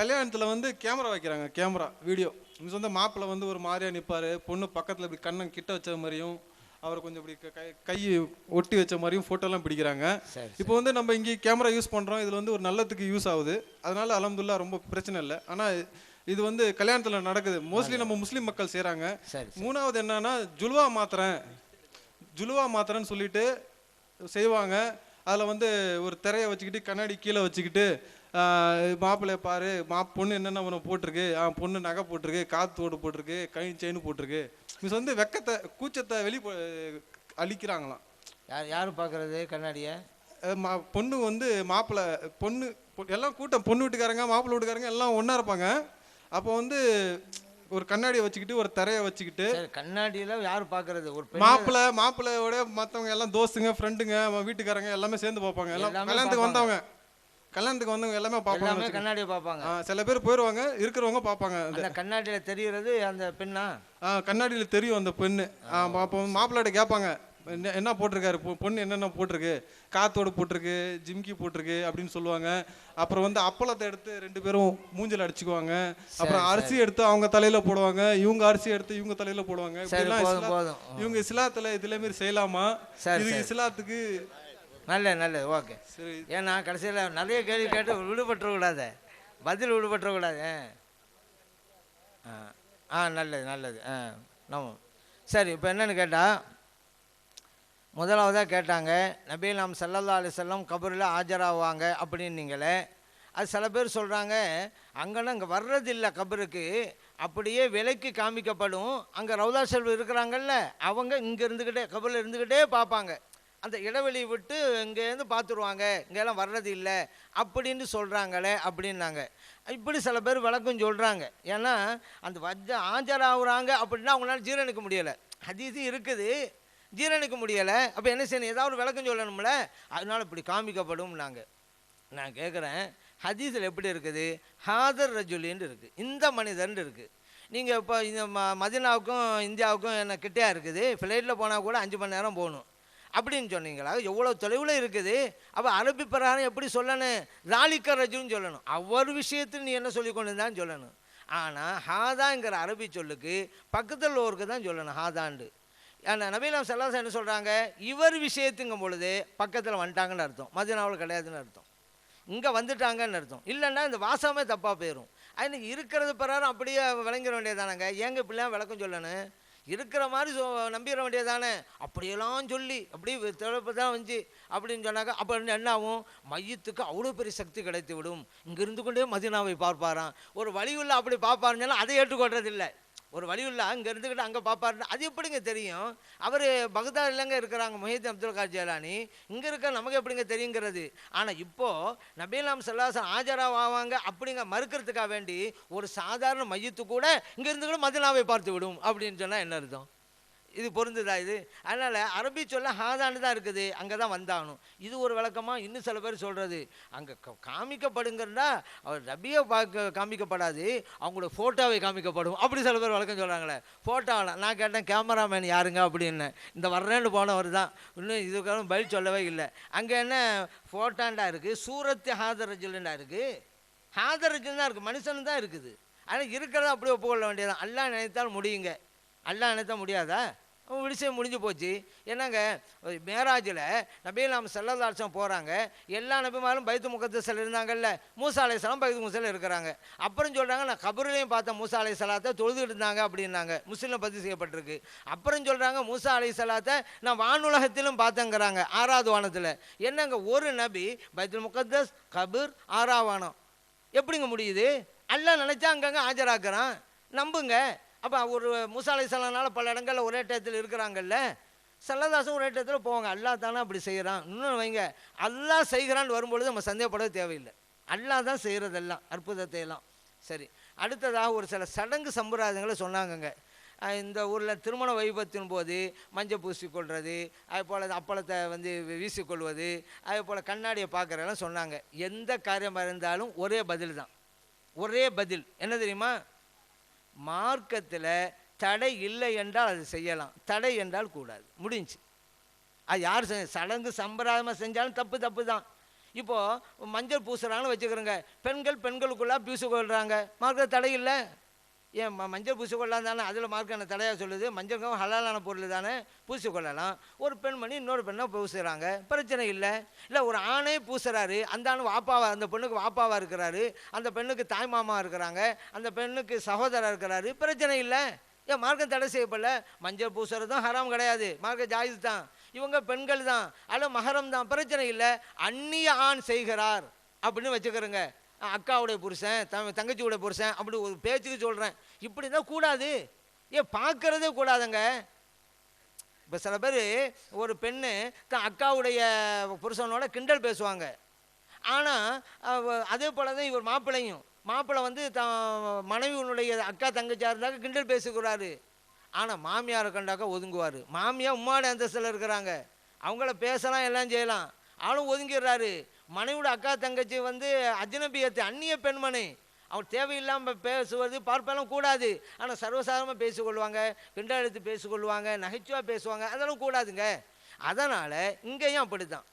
கல்யாணத்தில் வந்து கேமரா வைக்கிறாங்க, கேமரா வீடியோ. மீன்ஸ் வந்து மாப்பிள்ளை வந்து ஒரு மாதிரியா நிற்பார், பொண்ணு பக்கத்தில் இப்படி கண்ணன் கிட்ட வச்ச மாதிரியும் அவர் கொஞ்சம் இப்படி கை ஒட்டி வச்ச மாதிரியும் ஃபோட்டோலாம் பிடிக்கிறாங்க. இப்போ வந்து நம்ம இங்கே கேமரா யூஸ் பண்ணுறோம், இதில் வந்து ஒரு நல்லதுக்கு யூஸ் ஆகுது, அதனால அல்ஹம்துலில்லாஹ் ரொம்ப பிரச்சனை இல்லை. ஆனால் இது வந்து கல்யாணத்தில் நடக்குது, மோஸ்ட்லி நம்ம முஸ்லீம் மக்கள் செய்கிறாங்க. மூணாவது என்னன்னா, ஜுலுவா மாத்திரன்னு சொல்லிட்டு செய்வாங்க. அதில் வந்து ஒரு திரையை வச்சுக்கிட்டு கண்ணாடி கீழே வச்சுக்கிட்டு மாப்பிள்ளைய பாரு, பொண்ணு என்னென்ன உனக்கு போட்டிருக்கு, பொண்ணு நகை போட்டிருக்கு, காத்தோடு போட்டிருக்கு, கை செயின் போட்டிருக்கு. மீன்ஸ் வந்து வெக்கத்தை கூச்சத்தை அழிக்கிறாங்களாம். யார் பார்க்குறது கண்ணாடியை? பொண்ணு வந்து மாப்பிள்ளை பொண்ணு எல்லாம் கூட்டம், பொண்ணு வீட்டுக்காரங்க மாப்பிள்ளை வீட்டுக்காரங்க எல்லாம் ஒன்றா இருப்பாங்க. அப்போ வந்து ஒரு கண்ணாடியை வச்சுக்கிட்டு ஒரு திரையை வச்சுக்கிட்டு, கண்ணாடியில் யார் பார்க்கறது? ஒரு மாப்பிள்ளையோட மற்றவங்க எல்லாம் தோஸ்துங்க ஃப்ரெண்டுங்க வீட்டுக்காரங்க எல்லாமே சேர்ந்து பார்ப்பாங்க. எல்லாம் கல்யாணத்துக்கு வந்தவங்க எல்லாமே பார்ப்பாங்க, கண்ணாடியை பார்ப்பாங்க. சில பேர் போயிடுவாங்க, இருக்கிறவங்க பார்ப்பாங்க. அந்த கண்ணாடியில் தெரிகிறது அந்த பெண்ணா? கண்ணாடியில் தெரியும் அந்த பெண்ணு. அப்போ மாப்பிள்ளைகிட்ட கேட்பாங்க, என்ன போட்டிருக்காரு, பொண்ணு என்னென்ன போட்டிருக்கு, காத்தோடு போட்டிருக்கு, ஜிம்கி போட்டிருக்கு அப்படின்னு சொல்லுவாங்க. அப்புறம் வந்து அப்பளத்தை எடுத்து 2 பேரும் மூஞ்சில் அடிச்சுக்குவாங்க. அப்புறம் அரிசி எடுத்து அவங்க தலையில போடுவாங்க, இவங்க அரிசி எடுத்து இவங்க தலையில போடுவாங்க. இவங்க இஸ்லாத்துல இதுல மாரி செய்யலாமா? இது இஸ்லாத்துக்கு நல்லது. ஓகே சரி. ஏன்னா கடைசியில் நிறைய கேள்வி கேட்டு விடுபட்டுறக்கூடாது, பதில் விடுபட்டுறக்கூடாது. நல்லது. நம்ம சரி, இப்போ என்னன்னு கேட்டால், முதலாவதாக கேட்டாங்க நபி நாம் ஸல்லல்லாஹு அலைஹி வஸல்லம் கபரில் ஆஜராவாங்க அப்படின்னீங்களே. அது சில பேர் சொல்கிறாங்க அங்கன்னா அங்கே வர்றதில்லை கபருக்கு, அப்படியே விலைக்கு காமிக்கப்படும். அங்கே ரவுதா ஷெல்ஃப் இருக்கிறாங்கல்ல, அவங்க இங்கே இருந்துக்கிட்டே கபரில் இருந்துக்கிட்டே பார்ப்பாங்க, அந்த இடைவெளி விட்டு இங்கேருந்து பார்த்துருவாங்க, இங்கெல்லாம் வர்றது இல்லை அப்படின்னு சொல்கிறாங்களே அப்படின்னாங்க. இப்படி சில பேர் விளக்கம் சொல்கிறாங்க. ஏன்னா அந்த ஆஜராகுறாங்க அப்படின்னா அவங்களால ஜீரணிக்க முடியலை, ஹதீஸ் இருக்குது, ஜீரணிக்க முடியலை. அப்போ என்ன செய்யணும், ஏதாவது ஒரு விளக்கம் சொல்லணும்ல, அதனால இப்படி காமிக்கப்படும். நான் கேட்குறேன், ஹதீஸில் எப்படி இருக்குது? ஹாதர் ரஜுலின்னு இருக்குது, இந்த மனிதன் இருக்குது. நீங்கள் இப்போ இந்த மதினாவுக்கும் இந்தியாவுக்கும் என்ன கிட்டையாக இருக்குது, ஃப்ளைட்டில் போனால் கூட 5 மணி நேரம் போகணும் அப்படின்னு சொன்னீங்களா? எவ்வளோ தொலைவில் இருக்குது. அப்போ அரபி பிரகாரம் எப்படி சொல்லணும்? ராலிக்க ரஜுன்னு சொல்லணும். ஒவ்வொரு விஷயத்தில் நீ என்ன சொல்லி கொண்டு தான் சொல்லணும். ஆனால் ஹாதாங்கிற அரபி சொல்லுக்கு பக்கத்தில் ஒருக்கு தான் சொல்லணும் ஹாதாண்டு. ஆனால் நபி ஸல்லல்லாஹு அலைஹி வஸல்லம் என்ன சொல்கிறாங்க, இவர் விஷயத்துங்கும் பொழுது பக்கத்தில் வந்துட்டாங்கன்னு அர்த்தம், மதீனாவில் கிடையாதுன்னு அர்த்தம், இங்கே வந்துட்டாங்கன்னு அர்த்தம். இல்லைன்னா இந்த வாசமே தப்பாக போயிடும். அது இருக்கிறது பிரகாரம் அப்படியே விளங்கிட வேண்டியதானாங்க. ஏங்க இப்படிலாம் விளக்கம் சொல்லணும்? இருக்கிற மாதிரி நம்பிட வேண்டியதானே. அப்படியெல்லாம் சொல்லி அப்படியே திறப்பு தான் வந்துச்சு அப்படின்னு சொன்னாக்க அப்போ என்ன ஆகும்? மையத்துக்கு அவ்வளோ பெரிய சக்தி கிடைத்து விடும். இங்கே இருந்து கொண்டே மதீனாவை பார்ப்பாராம். ஒரு வழியுள்ள அப்படி பார்ப்பாருன்னு சொன்னால் அதை ஏற்றுக்கொள்றதில்லை. ஒரு வழியுள்ள அங்கே இருந்துக்கிட்டு அங்கே பார்ப்பாருன்னு அது எப்படிங்க தெரியும்? அவர் பகதாத் இல்லைங்க இருக்கிறாங்க முஹிதீன் அப்துல் காதர் ஜிலானி, இங்கே இருக்க நமக்கு எப்படிங்க தெரியுங்கிறது. ஆனால் இப்போது நபி நாம் ஸல்லல்லாஹு அலைஹி வஸல்லம் ஆஜராவாங்க அப்படிங்க மறுக்கிறதுக்காக வேண்டி ஒரு சாதாரண மையத்து கூட இங்கே இருந்துக்கிட்டு மதீனாவை பார்த்து விடும் அப்படின்னு சொன்னால் என்ன அர்த்தம்? இது பொருந்துதா இது? அதனால் அரபி சொல்ல ஹாதான்னு தான் இருக்குது, அங்கே தான் வந்தாகணும். இது ஒரு விளக்கமாக. இன்னும் சில பேர் சொல்கிறது அங்கே காமிக்கப்படுங்கிறதா அவர் ரபியை காமிக்கப்படாது, அவங்களோட ஃபோட்டோவை காமிக்கப்படும் அப்படி சில பேர் விளக்கம் சொல்கிறாங்களே. ஃபோட்டோவில் நான் கேட்டேன் கேமராமேன் யாருங்க அப்படின்னு, இந்த வர்றேன்னு போனவர் தான், இன்னும் இதுக்காக பதில் சொல்லவே இல்லை. அங்கே என்ன ஃபோட்டாண்டா இருக்குது, சூரத்து ஹாதரஜுல்லா இருக்குது, ஹாதரஜுல் தான் இருக்குது, மனுஷன் தான் இருக்குது. ஆனால் இருக்கிறத அப்படியே ஒப்புக்கொள்ள வேண்டியதான். அல்லாஹ் நினைத்தால் முடியுங்க, அல்லாஹ் நினைத்தா முடியாதா? விஷயம் முடிஞ்சு போச்சு. என்னங்க மேராஜில் நபி நாம் ஸல்லல்லாஹு அலைஹி வஸல்லம் போகிறாங்க, எல்லா நபிமாரும் பைத்துல் முகத்தஸில் இருந்தாங்கல்ல, மூசா அலைஹிஸ்ஸலாம் பைத்துல் முகத்தஸில் இருக்கிறாங்க. அப்புறம் சொல்கிறாங்க நான் கபர்லையும் பார்த்தேன் மூசா அலைஹிஸ்ஸலாத்தை தொழுதுகிட்டு இருந்தாங்க அப்படின்னாங்க, முஸ்லீமில் பதிவு செய்யப்பட்டிருக்கு. அப்புறம் சொல்கிறாங்க மூசா அலைஹிஸ்ஸலாத்தை நான் வானுலகத்திலும் பார்த்தேங்கிறாங்க, 6வது வானத்தில். என்னங்க ஒரு நபி பைத்துல் முகத்தஸ் கபர் 6ஆம் வானம் எப்படிங்க முடியுது? அல்லாஹ் நினச்சா அங்கங்கே ஆஜராக்குறான், நம்புங்க. அப்போ ஒரு மூசா அலைஹிஸ்ஸலாம்னால பல இடங்களில் ஒரே டயத்தில் இருக்கிறாங்கல்ல, சல்லதாசும் ஒரே டயத்தில் போவாங்க. அல்லாஹ் தானே அப்படி செய்கிறான். இன்னொன்று வைங்க, அல்லாஹ் செய்கிறான்னு வரும்பொழுது நம்ம சந்தேகப்படவே தேவையில்லை. அல்லாஹ் தான் செய்கிறதெல்லாம், அற்புதத்தை எல்லாம். சரி, அடுத்ததாக ஒரு சில சடங்கு சம்பிரதாயங்களை சொன்னாங்கங்க. இந்த ஊரில் திருமண வைபவத்தின் போது மஞ்சள் பூசிக்கொள்வது, அதே போல் அப்பளத்தை வந்து வீசிக்கொள்வது, அதே போல் கண்ணாடியை பார்க்குறதெல்லாம் சொன்னாங்க. எந்த காரியமாக இருந்தாலும் ஒரே பதில் தான். ஒரே பதில் என்ன தெரியுமா? மார்க்கத்தில் தடை இல்லை என்றால் அது செய்யலாம், தடை என்றால் கூடாது, முடிஞ்சு. அது யார் சடங்கு சம்பிரதாயமாக செஞ்சாலும் தப்பு தப்பு தான். இப்போது மஞ்சள் பூசுகிறாங்கன்னு வச்சுக்கிறோங்க, பெண்களுக்குள்ளே பூசிக்கொள்கிறாங்க, மார்க்க தடை இல்லை. ஏன் மஞ்சள் பூசிக்கொள்ளலாம் தானே, அதில் மார்க் என்ன தடையாக சொல்லுது? மஞ்சள் ஹலாலான பொருள் தானே, பூசிக்கொள்ளலாம். ஒரு பெண்மணி இன்னொரு பெண்ணை பூசுகிறாங்க, பிரச்சனை இல்லை. இல்லை ஒரு ஆணே பூசுகிறாரு, அந்த ஆண் வாப்பாவா, அந்த பெண்ணுக்கு வாப்பாவாக இருக்கிறாரு, அந்த பெண்ணுக்கு தாய் மாமா இருக்கிறாங்க, அந்த பெண்ணுக்கு சகோதரர் இருக்கிறாரு, பிரச்சனை இல்லை. ஏன் மார்க்கம் தடை செய்யப்படல? மஞ்சள் பூசுறதும் ஹராம் கிடையாது, மார்க்க ஜாயிஸ் தான். இவங்க பெண்கள் தான், அல்ல மஹரம் தான், பிரச்சனை இல்லை. அந்நிய ஆண் செய்கிறார் அப்படின்னு வச்சுக்கிறோங்க, அக்காவுடைய புருஷன், தங்கச்சியோட புருஷன், அப்படி ஒரு பேச்சுக்கு சொல்கிறேன். இப்படி தான் கூடாது. ஏன் பார்க்கறதே கூடாதுங்க. இப்போ சில பேர் ஒரு பெண்ணு தான் அக்காவுடைய புருஷனோட கிண்டல் பேசுவாங்க. ஆனால் அதே போல தான் இவர் மாப்பிள்ளை வந்து மனைவியினுடைய அக்கா தங்கச்சியாக இருந்தாக்க கிண்டல் பேசுகிறாரு. ஆனால் மாமியாரை கண்டாக்கா ஒதுங்குவார். மாமியார் உம்மாட அந்தஸ்தில் இருக்கிறாங்க, அவங்கள பேசலாம் எல்லாம் செய்யலாம், அவளும் ஒதுங்கிடுறாரு. மனைவியோட அக்கா தங்கச்சி வந்து அஜ்னபியத்தை, அந்நிய பெண்மணி, அவர் தேவையில்லாமல் பேசுவது பார்ப்பெல்லாம் கூடாது. ஆனால் சர்வசாதாரணமாக பேசிக்கொள்வாங்க, கிண்டல் எடுத்து பேசிக்கொள்வாங்க, நகைச்சுவாக பேசுவாங்க, அதெல்லாம் கூடாதுங்க. அதனால் இங்கேயும் அப்படி தான்.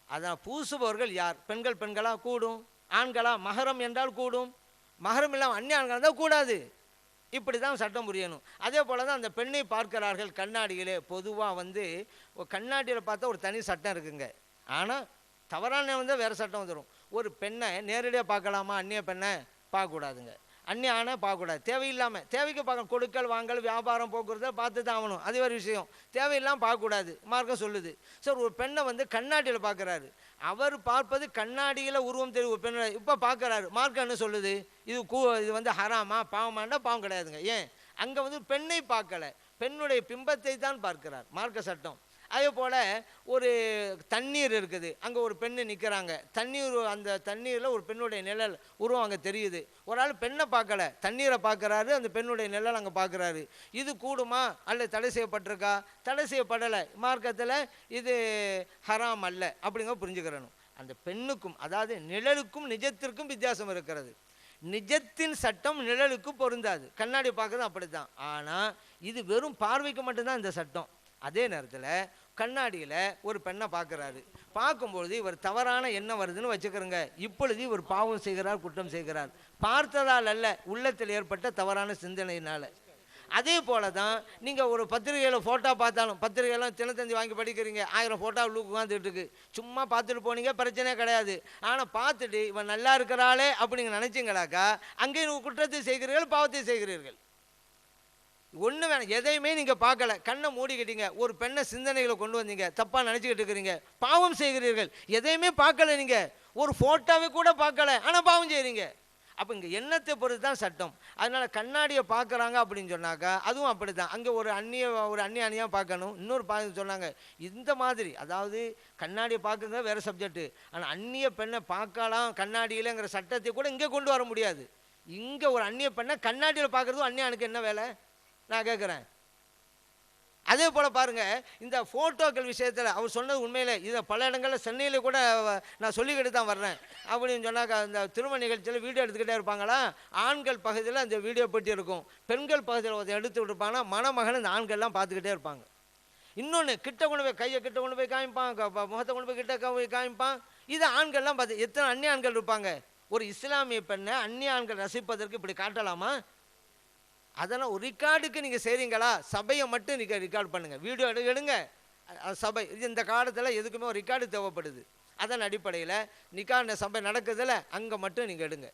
அதான் பூசுபவர்கள் யார்? பெண்களாக கூடும், ஆண்களா? மஹரம் என்றால் கூடும், மஹரம் இல்லாமல் அந்நிய ஆண்கள் தான் கூடாது. இப்படி தான் சட்டம் புரியணும். அதே போல் தான் அந்த பெண்ணை பார்க்கிறார்கள் கண்ணாடியிலே. பொதுவாக வந்து கண்ணாடியில் பார்த்தா ஒரு தனி சட்டம் இருக்குங்க. ஆனால் தவறான வந்து வேறு சட்டம் வந்துடும். ஒரு பெண்ணை நேரடியாக பார்க்கலாமா? அந்நிய பெண்ணை பார்க்கக்கூடாதுங்க, அந்நிய ஆணை பார்க்கக்கூடாது. தேவையில்லாமல், தேவைக்கு பார்க்கணும், கொடுக்கல் வாங்கல் வியாபாரம் போக்குறத பார்த்து தான் ஆகணும், அது ஒரு விஷயம். தேவையில்லாமல் பார்க்கக்கூடாது, மார்க்கம் சொல்லுது. சார் ஒரு பெண்ணை வந்து கண்ணாடியில் பார்க்குறாரு, அவர் பார்ப்பது கண்ணாடியில் உருவம் தெரியும் பெண்ணை இப்போ பார்க்குறாரு, மார்க்கம் என்ன சொல்லுது? இது வந்து ஹராமா பாவமாண்டா? பாவம் கிடையாதுங்க. ஏன்? அங்கே வந்து பெண்ணை பார்க்கலை, பெண்ணுடைய பிம்பத்தை தான் பார்க்கிறார், மார்க்க சட்டம். அதே போல் ஒரு தண்ணீர் இருக்குது, அங்கே ஒரு பெண்ணு நிற்கிறாங்க, அந்த தண்ணீரில் ஒரு பெண்ணுடைய நிழல் உருவம் அங்கே தெரியுது. ஒரு ஆள் பெண்ணை பார்க்கல, தண்ணீரை பார்க்குறாரு, அந்த பெண்ணுடைய நிழல் அங்கே பார்க்குறாரு. இது கூடுமா? அல்ல தடை செய்யப்பட்டிருக்கா? தடை செய்யப்படலை, மார்க்கத்தில் இது ஹராம் அல்ல அப்படிங்க புரிஞ்சுக்கிறணும். அந்த பெண்ணுக்கும், அதாவது நிழலுக்கும் நிஜத்திற்கும் வித்தியாசம் இருக்கிறது. நிஜத்தின் சட்டம் நிழலுக்கு பொருந்தாது, கண்ணாடி பார்க்குறது அப்படி தான். ஆனால் இது வெறும் பார்வைக்கு மட்டும்தான் இந்த சட்டம். அதே நேரத்தில் கண்ணாடியில் ஒரு பெண்ணை பார்க்குறாரு, பார்க்கும்பொழுது இவர் தவறான எண்ணம் வருதுன்னு வச்சுக்கிறோங்க, இப்பொழுது இவர் பாவம் செய்கிறார், குற்றம் செய்கிறார். பார்த்ததால் அல்ல, உள்ளத்தில் ஏற்பட்ட தவறான சிந்தனையினால். அதே போல தான் நீங்கள் ஒரு பத்திரிகையில் ஃபோட்டோ பார்த்தாலும், பத்திரிகையெல்லாம் தினத்தந்தி வாங்கி படிக்கிறீங்க, 1000 ஃபோட்டோ உள்ளுக்கு உட்காந்துட்டு இருக்கு, சும்மா பார்த்துட்டு போனீங்க, பிரச்சனையே கிடையாது. ஆனால் பார்த்துட்டு இவன் நல்லா இருக்கிறாளே அப்படிங்க நினச்சிங்களாக்கா, அங்கேயும் நீங்கள் குற்றத்தை செய்கிறீர்கள், பாவத்தை செய்கிறீர்கள். ஒன்று வேணும், எதையுமே நீங்கள் பார்க்கல, கண்ணை மூடிக்கிட்டீங்க, ஒரு பெண்ணை சிந்தனைகளை கொண்டு வந்தீங்க, தப்பாக நினச்சிக்கிட்டு இருக்கிறீங்க, பாவம் செய்கிறீர்கள். எதையுமே பார்க்கல, நீங்கள் ஒரு ஃபோட்டோவை கூட பார்க்கல, ஆனால் பாவம் செய்கிறீங்க. அப்போ இங்கே எண்ணத்தை பொறுத்து தான் சட்டம். அதனால் கண்ணாடியை பார்க்குறாங்க அப்படின்னு சொன்னாக்கா அதுவும் அப்படி தான். அங்கே ஒரு அந்நியாக பார்க்கணும். இன்னொரு சொன்னாங்க இந்த மாதிரி, அதாவது கண்ணாடியை பார்க்குங்க வேறு சப்ஜெக்ட்டு, ஆனால் அந்நிய பெண்ணை பார்க்கலாம் கண்ணாடியிலங்கிற சட்டத்தை கூட இங்கே கொண்டு வர முடியாது. இங்கே ஒரு அந்நிய பெண்ணை கண்ணாடியில் பார்க்குறதும் அந்நியானுக்கு என்ன வேலை நான் கேட்குறேன். அதே போல் பாருங்கள், இந்த ஃபோட்டோக்கள் விஷயத்தில் அவர் சொன்னது உண்மையிலே, இதை பல இடங்களில் சென்னையில் கூட நான் சொல்லிக்கிட்டு தான் வர்றேன். அப்படின்னு சொன்னாக்கா இந்த திருமண நிகழ்ச்சியில் வீடியோ எடுத்துக்கிட்டே இருப்பாங்களா, ஆண்கள் பகுதியில் அந்த வீடியோ பெட்டி இருக்கும், பெண்கள் பகுதியில் எடுத்துக்கிட்டு இருப்பாங்கன்னா மணமகன் இந்த ஆண்கள்லாம் பார்த்துக்கிட்டே இருப்பாங்க. இன்னொன்று கிட்ட கொண்டு போய் கையை கிட்ட கொண்டு போய் காமிப்பான், முகத்தை கொண்டு போய் கிட்ட போய் காமிப்பான். இதை ஆண்கள்லாம் பார்த்து எத்தனை அந்நிய ஆண்கள் இருப்பாங்க. ஒரு இஸ்லாமிய பெண்ணை அந்நிய ஆண்கள் ரசிப்பதற்கு இப்படி காட்டலாமா? அதெல்லாம் ஒரு ரெக்கார்டுக்கு நீங்கள் செய்கிறீங்களா? சபையை மட்டும் நீங்கள் ரெக்கார்ட் பண்ணுங்கள், வீடியோ எடுங்க. சபை இந்த காலத்தில் எதுக்குமே ஒரு ரெக்கார்டு தேவைப்படுது. அதன் அடிப்படையில் நிக்கான சபை நடக்குதில்ல, அங்கே மட்டும் நீங்கள் எடுங்க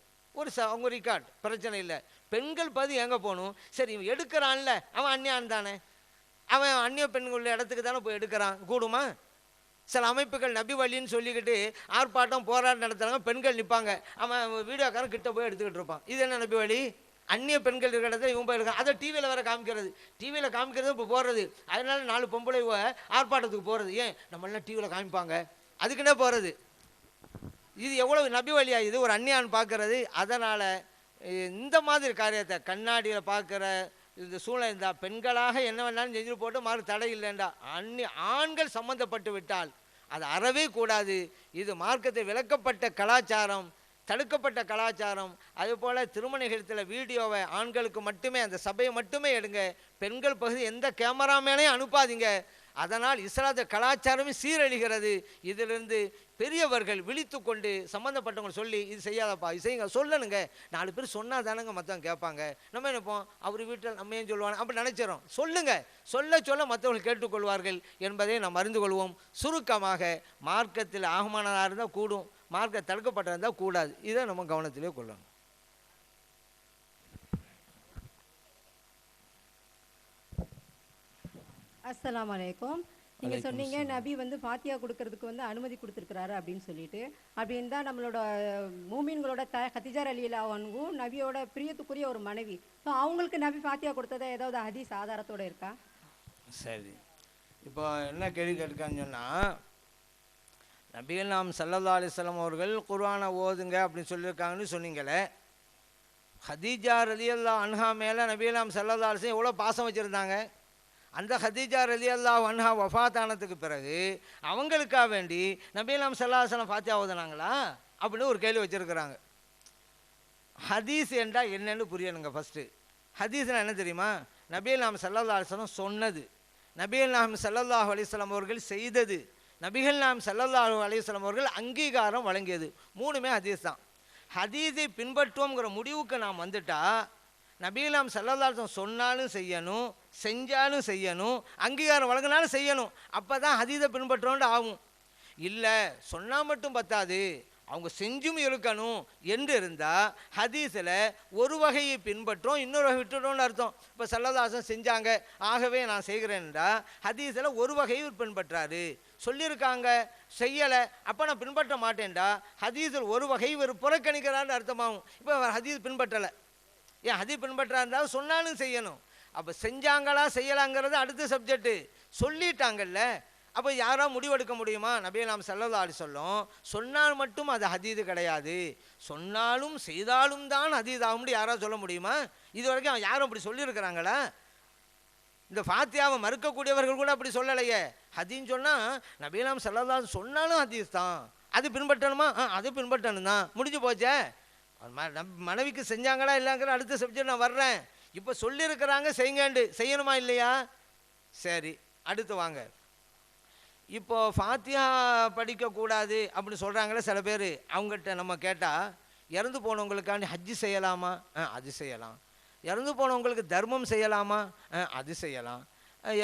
அவங்க ரெக்கார்டு, பிரச்சனை இல்லை. பெண்கள் பதி எங்கே போகணும்? சரி இவன் எடுக்கிறான்ல, அவன் அந்நியான் தானே, அவன் அந்நிய பெண்களுடைய இடத்துக்கு தானே போய் எடுக்கிறான், கூடுமா? சில அமைப்புகள் நபி வழின்னு சொல்லிக்கிட்டு ஆர்ப்பாட்டம் போராட்டம் நடத்துகிறாங்க, பெண்கள் நிற்பாங்க, அவன் வீடியோக்காரன் கிட்ட போய் எடுத்துக்கிட்டு இருப்பான். இது என்ன நபி வழி? அந்நிய பெண்கள் இருக்கிற இடத்துல இவங்க இருக்காங்க. அதை டிவியில் வேறு காமிக்கிறது, டிவியில் காமிக்கிறது இப்போ போடுறது. அதனால 4 பொம்பளை ஆர்ப்பாட்டத்துக்கு போகிறது. ஏன் நம்மளாம் டிவியில் காமிப்பாங்க, அதுக்குன்னே போகிறது. இது எவ்வளோ நபி வழியா இது, ஒரு அந்நியான் பார்க்கறது. அதனால் இந்த மாதிரி காரியத்தை கண்ணாடியில் பார்க்குற இந்த சூழ்நிலை இருந்தால் பெண்களாக என்ன வேணாலும் செஞ்சுட்டு போட்டு மாறு தடை இல்லைண்டா. ஆண்கள் சம்மந்தப்பட்டு விட்டால் அது அறவே கூடாது. இது மார்க்கத்தை விளக்கப்பட்ட கலாச்சாரம், தடுக்கப்பட்ட கலாச்சாரம். அதுபோல் திருமண நிகழ்ச்சியில் வீடியோவை ஆண்களுக்கு மட்டுமே, அந்த சபையை மட்டுமே எடுங்க. பெண்கள் பகுதி எந்த கேமராமேனையும் அனுப்பாதீங்க. அதனால் இஸ்லாத்த கலாச்சாரமே சீரழிகிறது. இதிலிருந்து பெரியவர்கள் விழித்து கொண்டு சம்மந்தப்பட்டவங்க சொல்லி இது செய்யாதப்பா இது செய்யுங்க சொல்லணுங்க. 4 பேர் சொன்னால் தானங்க மற்றவங்க கேட்பாங்க. நம்ம நினைப்போம் அவர் வீட்டில் நம்ம ஏன் சொல்லுவாங்க அப்படி நினைச்சிடறோம். சொல்லுங்க, சொல்ல மற்றவர்கள் கேட்டுக்கொள்வார்கள் என்பதை நாம் அறிந்து கொள்வோம். சுருக்கமாக மார்க்கத்தில் ஆகமானதாக இருந்தால் கூடும், மார்க்க தடுக்கப்பட்டதாக இருந்தால் கூடாது. இதை நம்ம கவனத்திலே கொள்ளணும். அஸ்ஸலாமு அலைக்கும். நீங்கள் சொன்னீங்க நபி வந்து ஃபாத்தியா கொடுக்கறதுக்கு வந்து அனுமதி கொடுத்துருக்குறாரு அப்படின்னு சொல்லிட்டு. அப்படின்னு தான் நம்மளோட மூமின்களோட கதிஜா ரலியல்லாஹு அன்ஹு நபியோட பிரியத்துக்குரிய ஒரு மனைவி. ஸோ அவங்களுக்கு நபி ஃபாத்தியா கொடுத்ததா ஏதாவது ஹதீஸ் ஆதாரத்தோடு இருக்கா? சரி, இப்போ என்ன கேள்வி கேட்கான்னு சொன்னால், நபிகள் நாம் ஸல்லல்லாஹு அலைஹி வஸல்லம் அவர்கள் குர்ஆனை ஓதுங்க அப்படின்னு சொல்லியிருக்காங்கன்னு சொன்னீங்களே. ஹதீஜா ரலியல்லாஹு அன்ஹா மேலே நபிகள் நாம் ஸல்லல்லாஹு அலைஹி வஸல்லம் எவ்வளோ பாசம் வச்சுருந்தாங்க. அந்த ஹதீஜா ரலியல்லாஹு அன்ஹா வஃபாத்தானதுக்கு பிறகு அவங்களுக்காக வேண்டி நபிகள் நாம் ஸல்லல்லாஹு அலைஹி வஸல்லம் ஃபாத்தியா ஓதுனாங்களா அப்படின்னு ஒரு கேள்வி வச்சுருக்கிறாங்க. ஹதீஸ் என்றால் என்னன்னு புரியணுங்க. ஃபஸ்ட்டு ஹதீஸ்னால் என்ன தெரியுமா? நபிகள் நாம் ஸல்லல்லாஹு அலைஹி வஸல்லம் சொன்னது, நபிகள் நாம் ஸல்லல்லாஹு அலைஹி வஸல்லம் அவர்கள் செய்தது, நபிகள் நாம் ஸல்லல்லாஹு அலைஹி வஸல்லம் அவர்கள் அங்கீகாரம் வழங்கியது, 3மே ஹதீஸ் தான். ஹதீஸை பின்பற்றுவோங்கிற முடிவுக்கு நாம் வந்துட்டா நபிகள் நாம் ஸல்லல்லாஹு அலைஹி வஸல்லம் சொன்னாலும் செய்யணும், செஞ்சாலும் செய்யணும், அங்கீகாரம் வழங்கினாலும் செய்யணும். அப்போ தான் ஹதீஸை பின்பற்றோன்னு ஆகும். இல்லை சொன்னால் மட்டும் பத்தாது, அவங்க செஞ்சும் இருக்கணும் என்று இருந்தால் ஹதீஸில் ஒரு வகையை பின்பற்றோம், இன்னொரு வகை விட்டுட்டோம்னு அர்த்தம். இப்போ ஸல்லல்லாஹு அலைஹி வஸல்லம் செஞ்சாங்க ஆகவே நான் செய்கிறேன்டா, ஹதீஸில் ஒரு வகையை பின்பற்றாரு. சொல்லியிருக்காங்க செய்யலை அப்போ நான் பின்பற்ற மாட்டேன்டா, ஹதீஸில் ஒரு வகை ஒரு புறக்கணிக்கிறான்னு அர்த்தமாகும். இப்போ ஹதீஸ் பின்பற்றலை, ஏன் ஹதீஸ் பின்பற்றா இருந்தாலும் சொன்னாலும் செய்யணும். அப்போ செஞ்சாங்களா செய்யலாங்கிறது அடுத்த சப்ஜெக்டு. சொல்லிட்டாங்கல்ல, அப்போ யாரோ முடிவெடுக்க முடியுமா? நபிகள் நாம் ஸல்லல்லாஹு அலைஹி வஸல்லம் சொன்னால் மட்டும் அது ஹதீஸ் கிடையாது, சொன்னாலும் செய்தாலும் தான் ஹதீஸ் ஆகும்னு யாராவது சொல்ல முடியுமா? இது வரைக்கும் யாரும் அப்படி சொல்லியிருக்கிறாங்களா? இந்த ஃபாத்தியாவை மறுக்கக்கூடியவர்கள் கூட அப்படி சொல்லலையே. ஹதீன்னு சொன்னால் நபிகள் நாம் ஸல்லல்லாஹு அலைஹி வஸல்லம் சொன்னாலும் ஹதீஸ் தான், அது பின்பற்றணுமா? அது பின்பற்றணும் தான், முடிஞ்சு போச்சே. மனைவிக்கு செஞ்சாங்களா இல்லைங்கிற அடுத்த சப்ஜெக்ட் நான் வர்றேன். இப்போ சொல்லியிருக்கிறாங்க செய்யுங்கண்டு, செய்யணுமா இல்லையா? சரி, அடுத்து வாங்க. இப்போ ஃபாத்தியா படிக்கக்கூடாது அப்படின்னு சொல்கிறாங்களே சில பேர். அவங்ககிட்ட நம்ம கேட்டால், இறந்து போனவங்களுக்காண்டி ஹஜ்ஜு செய்யலாமா? அது செய்யலாம். இறந்து போனவங்களுக்கு தர்மம் செய்யலாமா? அது செய்யலாம்.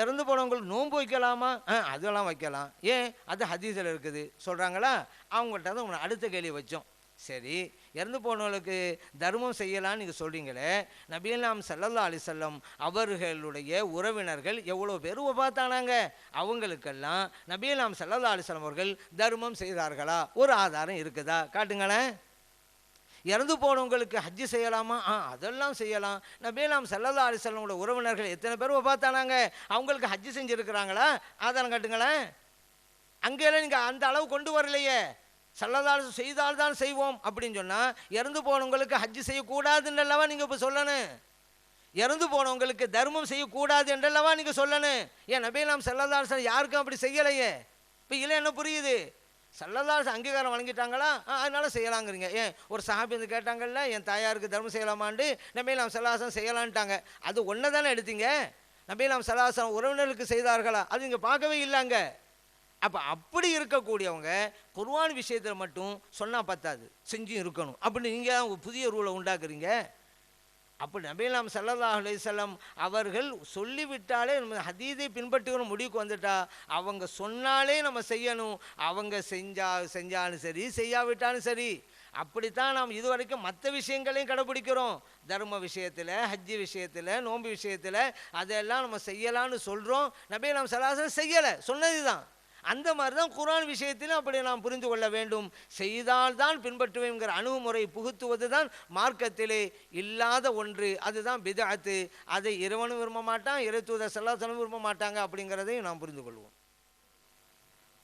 இறந்து போனவங்களுக்கு நோன்பு வைக்கலாமா? அதெல்லாம் வைக்கலாம். ஏன்? அது ஹதீஸில் இருக்குது சொல்கிறாங்களா? அவங்கள்ட்ட தான் உங்களை அடுத்த கேள்வி வச்சோம். சரி, இறந்து போனவங்களுக்கு தர்மம் செய்யலான்னு நீங்கள் சொல்கிறீங்களே, நபிகள் நாம் ஸல்லல்லாஹு அலைஹி வஸல்லம் அவர்களுடைய உறவினர்கள் எவ்வளோ பேர் வஃபாத்தானாங்க, அவங்களுக்கெல்லாம் நபிகள் நாம் ஸல்லல்லாஹு அலைஹி வஸல்லம் அவர்கள் தர்மம் செய்தார்களா? ஒரு ஆதாரம் இருக்குதா? காட்டுங்களேன். இறந்து போனவங்களுக்கு ஹஜ்ஜு செய்யலாமா? அதெல்லாம் செய்யலாம். நபிகள் நாம் ஸல்லல்லாஹு அலைஹி வஸல்லமோட உறவினர்கள் எத்தனை பேர் வஃபாத்தானாங்க, அவங்களுக்கு ஹஜ்ஜு செஞ்சுருக்கிறாங்களா? ஆதாரம் காட்டுங்களேன். அங்கெல்லாம் நீங்கள் அந்த அளவு கொண்டு வரலையே. ஸல்லல்லாஹு அலைஹி வஸல்லம் செய்தால்தான் செய்வோம் அப்படின்னு சொன்னால் இறந்து போனவங்களுக்கு ஹஜ்ஜு செய்யக்கூடாதுன்னு அல்லவா நீங்கள் இப்போ சொல்லணும். இறந்து போனவங்களுக்கு தர்மம் செய்யக்கூடாது என்றல்லவா நீங்கள் சொல்லணும். ஏன் நபிகள் நாம் ஸல்லல்லாஹு அலைஹி வஸல்லம் யாருக்கும் அப்படி செய்யலையே. இப்போ இதில் என்ன புரியுது? ஸல்லல்லாஹு அலைஹி வஸல்லம் அங்கீகாரம் வழங்கிட்டாங்களா? அதனால செய்யலாங்கிறீங்க. ஏன் ஒரு சஹாபி வந்து கேட்டாங்கல்ல, என் தாயாருக்கு தர்மம் செய்யலாமான்னு, நபிகள் நாம் ஸல்லல்லாஹு அலைஹி வஸல்லம் செய்யலான்ட்டாங்க. அது ஒன்றை தானே எடுத்தீங்க. நபிகள் நாம் ஸல்லல்லாஹு அலைஹி வஸல்லம் உறவினருக்கு செய்தார்களா? அது இங்கே பார்க்கவே இல்லைங்க. அப்போ அப்படி இருக்கக்கூடியவங்க குர்ஆன் விஷயத்தில் மட்டும் சொன்னால் பத்தாது, செஞ்சும் இருக்கணும் அப்படின்னு நீங்கள் ஒரு புதிய ரூலை உண்டாக்குறீங்க. அப்படி நபிகள் நாம் ஸல்லல்லாஹு அலைஹி வஸல்லம் அவர்கள் சொல்லிவிட்டாலே நம்ம ஹதீஸை பின்பற்றுகிற முடிவுக்கு வந்துட்டா அவங்க சொன்னாலே நம்ம செய்யணும். அவங்க செஞ்சாலும் சரி, செய்யாவிட்டாலும் சரி. அப்படித்தான் நாம் இதுவரைக்கும் மற்ற விஷயங்களையும் கடைப்பிடிக்கிறோம். தர்ம விஷயத்தில், ஹஜ்ஜி விஷயத்தில், நோன்பு விஷயத்தில் அதெல்லாம் நம்ம செய்யலான்னு சொல்கிறோம். நபிகள் நாம் ஸல்லல்லாஹு அலைஹி வஸல்லம் செய்யலை, சொன்னது தான். அந்த மாதிரி தான் குர்ஆன் விஷயத்திலும் அப்படி நாம் புரிந்து கொள்ள வேண்டும். செய்தால்தான் பின்பற்றுவேங்கிற அணுகுமுறை புகுத்துவது தான் மார்க்கத்திலே இல்லாத ஒன்று. அதுதான் பித்அத்து. அதை இறைவனும் விரும்ப மாட்டான், இறை தூதர் ஸல்லல்லாஹு அலைஹி வஸல்லம் விரும்ப மாட்டாங்க அப்படிங்கிறதையும் நாம் புரிந்து கொள்வோம்.